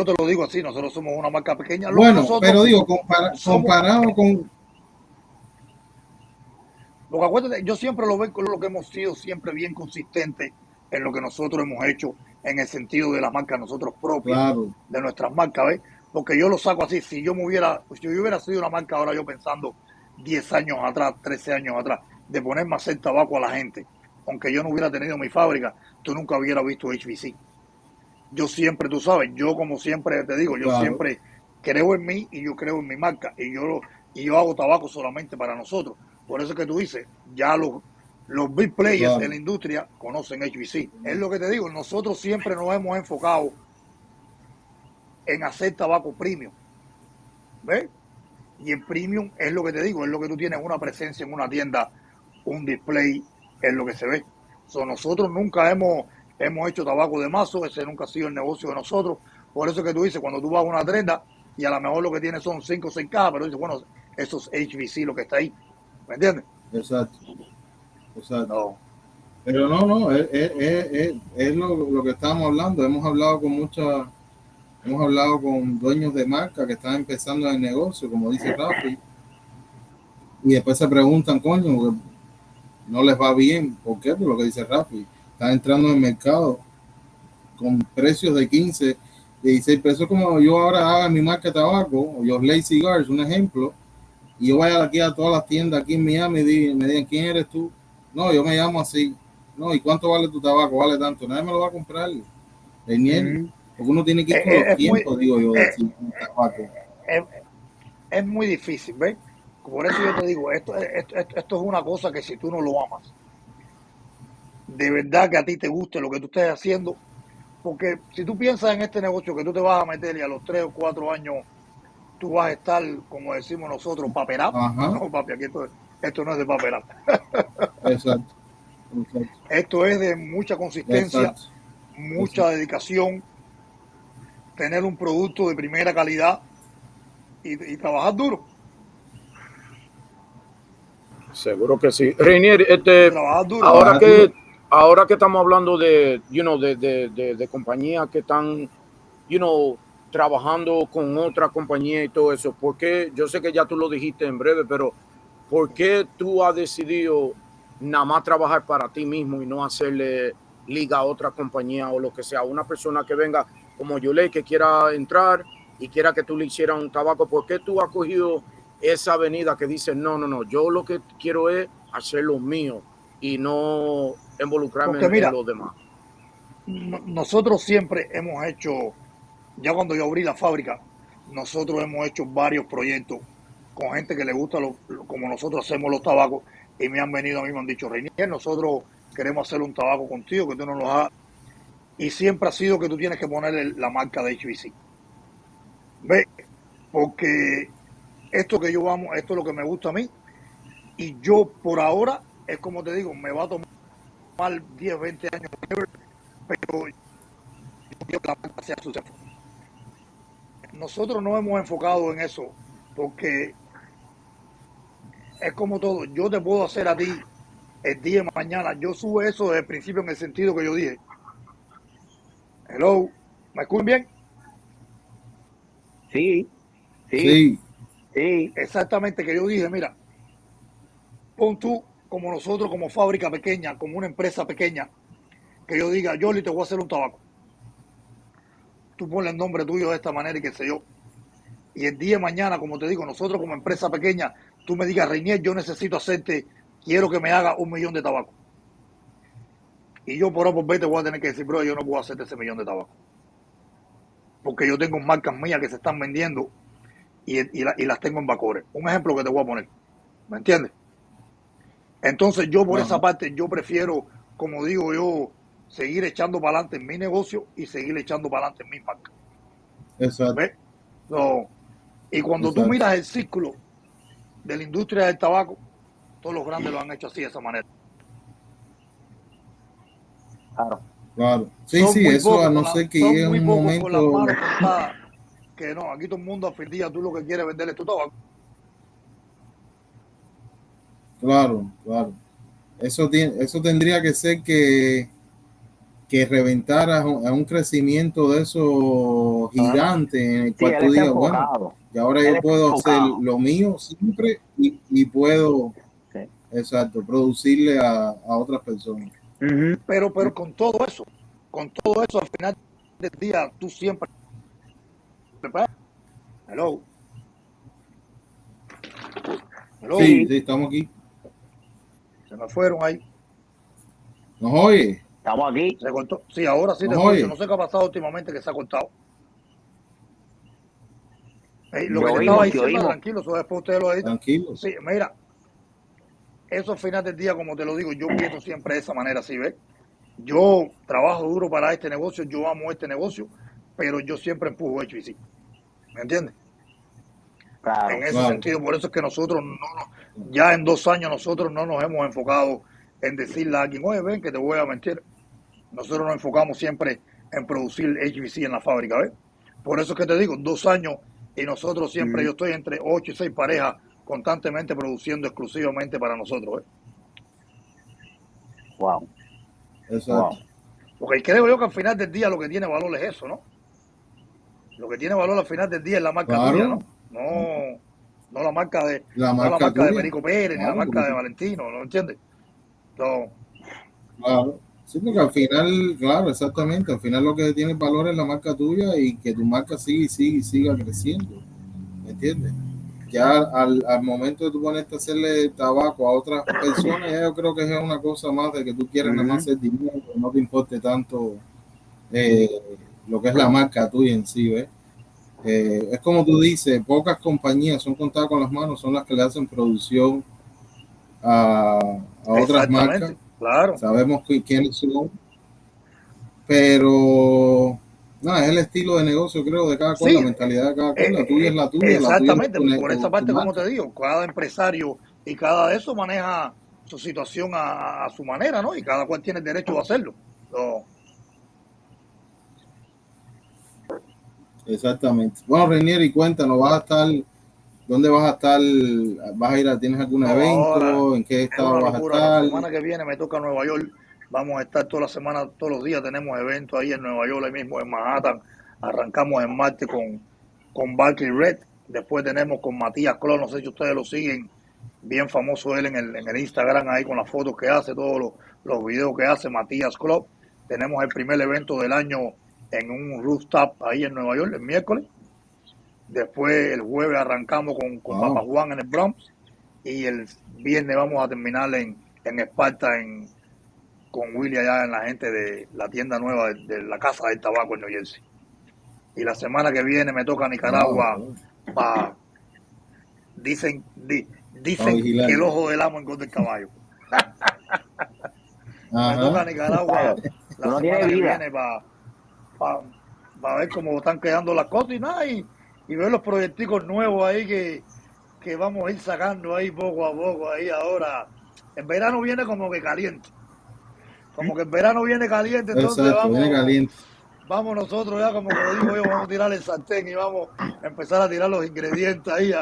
te lo digo así, nosotros somos una marca pequeña. Bueno, Nosotros pero digo, somos, comparado con... porque acuérdate, yo siempre lo veo con lo que hemos sido siempre bien consistentes en lo que nosotros hemos hecho en el sentido de la marca nosotros propias, Claro, de nuestras marcas, ¿ves? Porque yo lo saco así, si yo hubiera sido una marca ahora yo pensando 10 años atrás, 13 años atrás, de ponerme a hacer tabaco a la gente, aunque yo no hubiera tenido mi fábrica, tú nunca hubieras visto HBC. Yo siempre, tú sabes, yo como siempre te digo, yo claro, siempre creo en mí y yo creo en mi marca y yo hago tabaco solamente para nosotros. Por eso es que tú dices, ya los big players claro. en la industria conocen HBC. Es lo que te digo, nosotros siempre nos hemos enfocado en hacer tabaco premium, ¿ves? Y en premium es lo que te digo, es lo que tú tienes una presencia en una tienda, un display, es lo que se ve. Nosotros nunca hemos hecho tabaco de mazo, ese nunca ha sido el negocio de nosotros. Por eso es que tú dices, cuando tú vas a una tienda y a lo mejor lo que tienes son 5 o 6 cajas, pero dices, bueno, eso es HBC lo que está ahí. ¿Me entiendes? Exacto, exacto. No. Pero no, es lo que estábamos hablando. Hemos hablado con dueños de marca que están empezando en el negocio, como dice Rafi, y después se preguntan, coño, no les va bien. ¿Por qué? Por lo que dice Rafi. Están entrando en el mercado con precios de 15, 16 pesos, como yo ahora haga mi marca de tabaco, o yo Lay Cigars, un ejemplo, y yo vaya aquí a todas las tiendas aquí en Miami y me digan, ¿quién eres tú? No, yo me llamo así. No, ¿y cuánto vale tu tabaco? Vale tanto. Nadie me lo va a comprar, Daniel, Mm. porque uno tiene que ir con los Es, muy, tiempos, digo yo, de es, decir, un tabaco. es, es muy difícil, ¿ves? Por eso yo te digo, esto es una cosa que si tú no lo amas, de verdad que a ti te guste lo que tú estés haciendo, porque si tú piensas en este negocio que tú te vas a meter y a los 3 o 4 años tú vas a estar, como decimos nosotros, paperado, Ajá, no papi, aquí esto no es de paperar. exacto, exacto, Esto es de mucha consistencia, exacto, mucha exacto. dedicación, tener un producto de primera calidad y trabajar duro. Seguro que sí. Reinier, Y trabajar duro. ahora Trabajar duro. que, ahora que estamos hablando de, de compañías que están, trabajando con otra compañía y todo eso, ¿por qué? Yo sé que ya tú lo dijiste en breve, pero ¿por qué tú has decidido nada más trabajar para ti mismo y no hacerle liga a otra compañía o lo que sea? Una persona que venga como Yolei que quiera entrar y quiera que tú le hicieras un tabaco, ¿por qué tú has cogido esa avenida que dice, no, yo lo que quiero es hacer lo mío y no involucrarme Porque en mira, lo demás? nosotros siempre hemos hecho, ya cuando yo abrí la fábrica, nosotros hemos hecho varios proyectos con gente que le gusta como nosotros hacemos los tabacos y me han venido a mí y me han dicho, Reinier, nosotros queremos hacer un tabaco contigo, que tú no nos hagas. Y siempre ha sido que tú tienes que ponerle la marca de HBC. ¿Ves? Porque esto que yo vamos, esto es lo que me gusta a mí. Y yo por ahora, es como te digo, me va a tomar 10 20 años, pero yo quiero que la marca sea successful. Nosotros no hemos enfocado en eso porque es como todo. Yo te puedo hacer a ti el día de mañana. Yo subo eso desde el principio en el sentido que yo dije. Hello, ¿me escuchan bien? Sí, sí, Sí, sí. Exactamente, que yo dije, mira, pon tú como nosotros, como fábrica pequeña, como una empresa pequeña, que yo diga, Yoli, te voy a hacer un tabaco. Tú ponle el nombre tuyo de esta manera y qué sé yo. Y el día de mañana, como te digo, nosotros como empresa pequeña, tú me digas, Reinier, yo necesito hacerte, quiero que me haga 1 millón de tabaco. Y yo por A por B te voy a tener que decir, bro, yo no puedo hacerte ese 1 millón de tabaco. Porque yo tengo marcas mías que se están vendiendo y las tengo en Bacores. Un ejemplo que te voy a poner. ¿Me entiendes? Entonces yo por esa ajá, parte, yo prefiero, como digo yo, seguir echando para adelante en mi negocio y seguir echando para adelante en mi marca. exacto, ¿Ves? So, y cuando tú exacto, miras el ciclo de la industria del tabaco, todos los grandes lo han hecho así, de esa manera. claro. Sí, sí, eso a no ser que Son llegue muy un pocos con las momento, manos contadas que no, aquí todo el mundo a fin día tú lo que quieres venderle tu tabaco. claro, claro. Eso tendría que ser que reventara a un crecimiento de esos Ajá. gigantes en el Sí, cual él tú está digas, bueno, enfocado. y ahora Él yo está puedo hacer enfocado. lo mío siempre y puedo, Sí. exacto, producirle a otras personas. Ujú. Pero con todo eso, al final del día, tú siempre. Hello, hello, Sí, Sí, sí, estamos aquí. se me fueron ahí. ¿Nos oye? estamos aquí. Se cortó. Sí, ahora sí te ¿Nos escucho. No oye? sé qué ha pasado últimamente que se ha cortado. Lo Te que te estaba oímos, te diciendo, oímos. tranquilo, eso después ustedes lo editan. Tranquilo. Sí, mira, eso al final del día, como te lo digo, yo pienso siempre de esa manera, ¿sí ves? Yo trabajo duro para este negocio, yo amo este negocio, pero yo siempre empujo hecho y sí. ¿Me entiendes? En Claro. ese Claro. sentido, por eso es que nosotros ya en 2 años nosotros no nos hemos enfocado en decirle a alguien, oye, ven que te voy a mentir. Nosotros nos enfocamos siempre en producir HVC en la fábrica, ¿ves? Por eso es que te digo, 2 años y nosotros siempre, Ujú. yo estoy entre 8 y 6 parejas constantemente produciendo exclusivamente para nosotros, ¿ves? Wow, Exacto. wow. Porque creo yo que al final del día lo que tiene valor es eso, ¿no? Lo que tiene valor al final del día es la marca tuya, Claro. ¿no? No, no la marca de, La no la marca marca de tuya. Perico Pérez, ni la Claro, marca de porque Valentino, ¿no entiendes? No, claro. Sí, porque al final, claro, exactamente, al final lo que tiene valor es la marca tuya y que tu marca siga y siga y siga creciendo, ¿me entiendes? Ya al momento de tú ponerte a hacerle tabaco a otras personas, ya yo creo que es una cosa más de que tú quieres nada más Ujú. hacer dinero, no te importe tanto eh, lo que es la marca tuya en sí, ¿ves? Es como tú dices, pocas compañías son contadas con las manos, son las que le hacen producción a otras marcas. exactamente, claro. Sabemos quiénes son, pero no, es el estilo de negocio, creo, de cada cual, la Sí, mentalidad de cada cual. La tuya es la tuya es exactamente. tu, Por esa tu parte, como marca. te digo, cada empresario y cada de eso maneja su situación a su manera, ¿no? Y cada cual tiene el derecho de hacerlo. So, Exactamente. Bueno, Reinier, y cuéntanos, ¿vas a estar, dónde vas a estar? ¿Vas a ir tienes algún no, ahora evento? ¿En qué es estado una vas a locura. La estar? semana que viene me toca Nueva York. Vamos a estar toda la semana, todos los días tenemos eventos ahí en Nueva York, ahí mismo en Manhattan. Arrancamos en martes con Barkley Red. Después tenemos con Matías Clon, no sé si ustedes lo siguen, bien famoso él en el Instagram ahí con las fotos que hace, todos los videos que hace Matías Club. Tenemos el primer evento del año en un rooftop ahí en Nueva York el miércoles. Después el jueves arrancamos con Papa Wow, Juan en el Bronx y el viernes vamos a terminar en Esparta con Willy allá en la gente de la tienda nueva de la Casa del Tabaco en New Jersey. Y la semana que viene me toca wow, Nicaragua wow. para, Para dicen que vigilar. el ojo del amo engorda el caballo. Me toca Ajá, Nicaragua Claro. Tú la no tienes semana que vida. viene para ver cómo están quedando las cosas y nada, y ver los proyecticos nuevos ahí que vamos a ir sacando ahí poco a poco ahí ahora. El verano viene como que caliente. Como que el verano viene caliente, entonces exacto, viene vamos, caliente. vamos nosotros ya, como lo digo yo, vamos a tirar el sartén y vamos a empezar a tirar los ingredientes ahí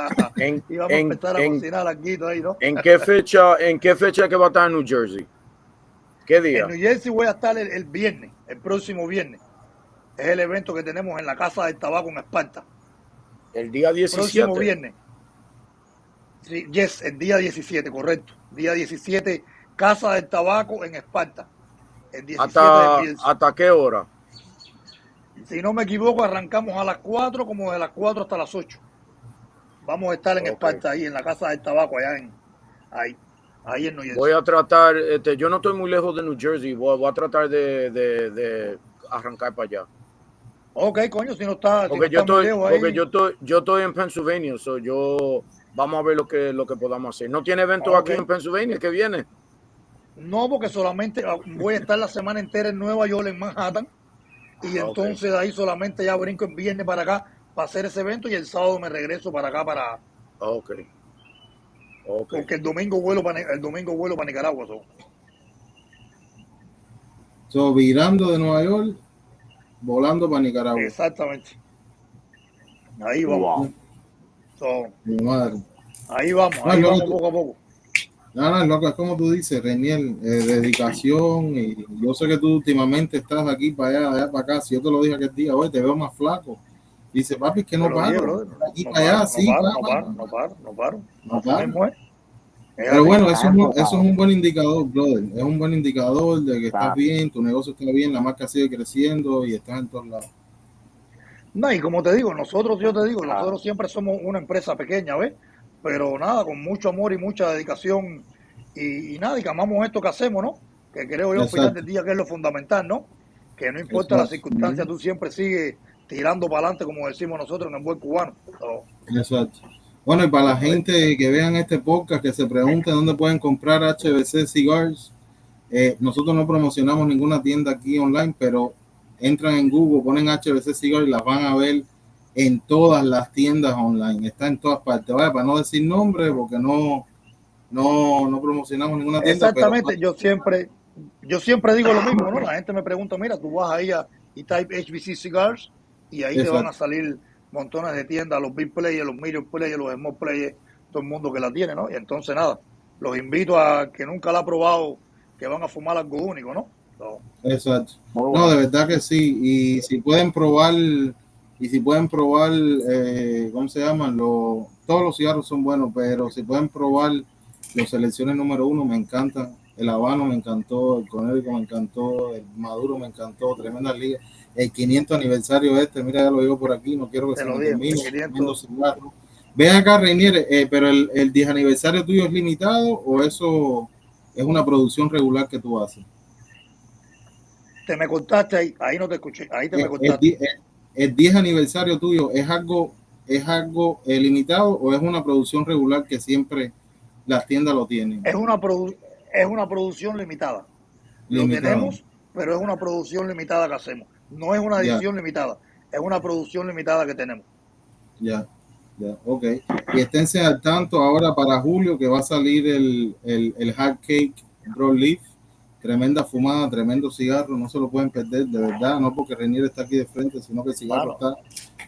y vamos a empezar a cocinar aquí ahí, ¿no? ¿En qué fecha que va a estar en New Jersey? ¿Qué día? En New Jersey voy a estar el viernes, el próximo viernes. Es el evento que tenemos en la Casa del Tabaco en Esparta. El día 17. Próximo viernes. Sí, yes, el día 17, correcto. Día 17, Casa del Tabaco en Esparta. El 17 de marzo. ¿Hasta qué hora? Si no me equivoco, arrancamos a las 4, como de las 4 hasta las 8. Vamos a estar en Esparta, ahí en la Casa del Tabaco, ahí en New Jersey. Voy a tratar, yo no estoy muy lejos de New Jersey, voy a tratar de arrancar para allá. Ok, coño, si no está, porque si no está muy lejos ahí. Porque yo estoy en Pennsylvania, vamos a ver lo que podamos hacer. ¿No tiene evento aquí en Pennsylvania que viene? No, porque solamente voy a estar la semana entera en Nueva York, en Manhattan, y entonces de ahí solamente ya brinco el viernes para acá para hacer ese evento y el sábado me regreso para acá para... Porque el domingo vuelo para Nicaragua. Virando de Nueva York, volando para Nicaragua. Exactamente. Ahí vamos. Mi madre. Ahí vamos poco a poco. No, loco, es como tú dices, Reniel, dedicación, y yo sé que tú últimamente estás aquí para allá para acá. Si yo te lo dije aquel día, hoy te veo más flaco. Dice, papi, que no paro. Aquí para allá, sí. No paro. Pero bueno, eso es un buen indicador, brother. Es un buen indicador de que estás bien, tu negocio está bien, la marca sigue creciendo y estás en todos lados. No, y como te digo, nosotros siempre somos una empresa pequeña, ¿ves? Pero nada, con mucho amor y mucha dedicación y nada, y que amamos esto que hacemos, ¿no? Que creo yo al final del día que es lo fundamental, ¿no? Que no importa las circunstancias, tú siempre sigues tirando para adelante, como decimos nosotros en el buen cubano. Exacto. Bueno, y para la gente que vean este podcast, que se pregunten dónde pueden comprar HBC Cigars, nosotros no promocionamos ninguna tienda aquí online, pero entran en Google, ponen HBC Cigars y las van a ver en todas las tiendas online. Está en todas partes, ¿vale? Para no decir nombre, porque no promocionamos ninguna tienda. Exactamente, pero... yo siempre digo lo mismo, ¿no? La gente me pregunta, mira, tú vas ahí y type HBC Cigars y ahí te van a salir montones de tiendas, los big players, los medium players, los small players, todo el mundo que la tiene, ¿no? Y entonces nada, los invito a que nunca la ha probado, que van a fumar algo único, ¿no? Exacto. No, de verdad que sí. Y si pueden probar, ¿cómo se llaman? Todos los cigarros son buenos, pero si pueden probar los selecciones número 1, me encantan. El Habano me encantó, el Conérico me encantó, el Maduro me encantó, tremenda liga. El 500 aniversario mira, ya lo digo por aquí, no quiero que se me termine. Ven acá, Reinier, pero el 10 aniversario tuyo es limitado o eso es una producción regular que tú haces? Te me cortaste ahí no te escuché, ahí te me cortaste. El 10 aniversario tuyo es algo limitado o es una producción regular que siempre las tiendas lo tienen? Es una producción limitada. Lo tenemos, pero es una producción limitada que hacemos. No es una edición limitada, es una producción limitada que tenemos. Ya, ok. Y esténse al tanto ahora para julio que va a salir el Hard Cake Broadleaf. Tremenda fumada, tremendo cigarro, no se lo pueden perder, de verdad, no porque Reinier está aquí de frente, sino que el cigarro está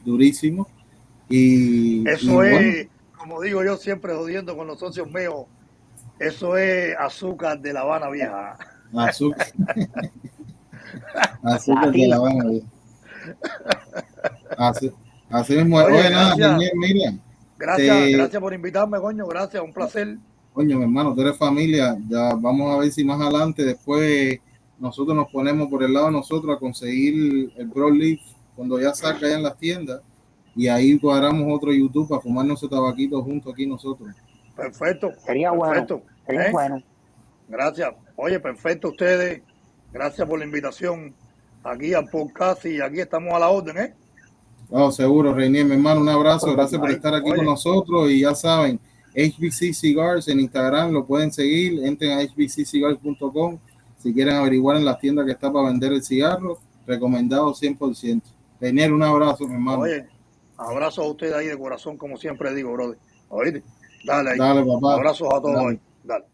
durísimo. Y eso es, como digo yo siempre jodiendo con los socios míos, eso es azúcar de La Habana Vieja. Azúcar de La Habana Vieja. Así mismo. Oye, nada, Reinier, mira. Gracias por invitarme, coño, gracias, un placer. Coño, mi hermano, tú eres familia, ya vamos a ver si más adelante después nosotros nos ponemos por el lado de nosotros a conseguir el Broadleaf cuando ya salga ya en las tiendas y ahí cuadramos otro YouTube para fumarnos ese tabaquito junto aquí nosotros. Perfecto. Sería perfecto. Bueno. Sería bueno. Gracias. Oye, perfecto ustedes. Gracias por la invitación aquí al podcast y aquí estamos a la orden, ¿eh? No, seguro, Reinier, mi hermano, un abrazo, gracias por estar aquí con nosotros y ya saben, HBC Cigars en Instagram, lo pueden seguir, entren a hbccigars.com si quieren averiguar en las tiendas que está para vender el cigarro, recomendado 100%. Reinier, un abrazo, mi hermano. Oye, abrazo a usted ahí de corazón, como siempre digo, brother. Oíste, dale ahí. Dale, papá. Abrazos a todos. Dale.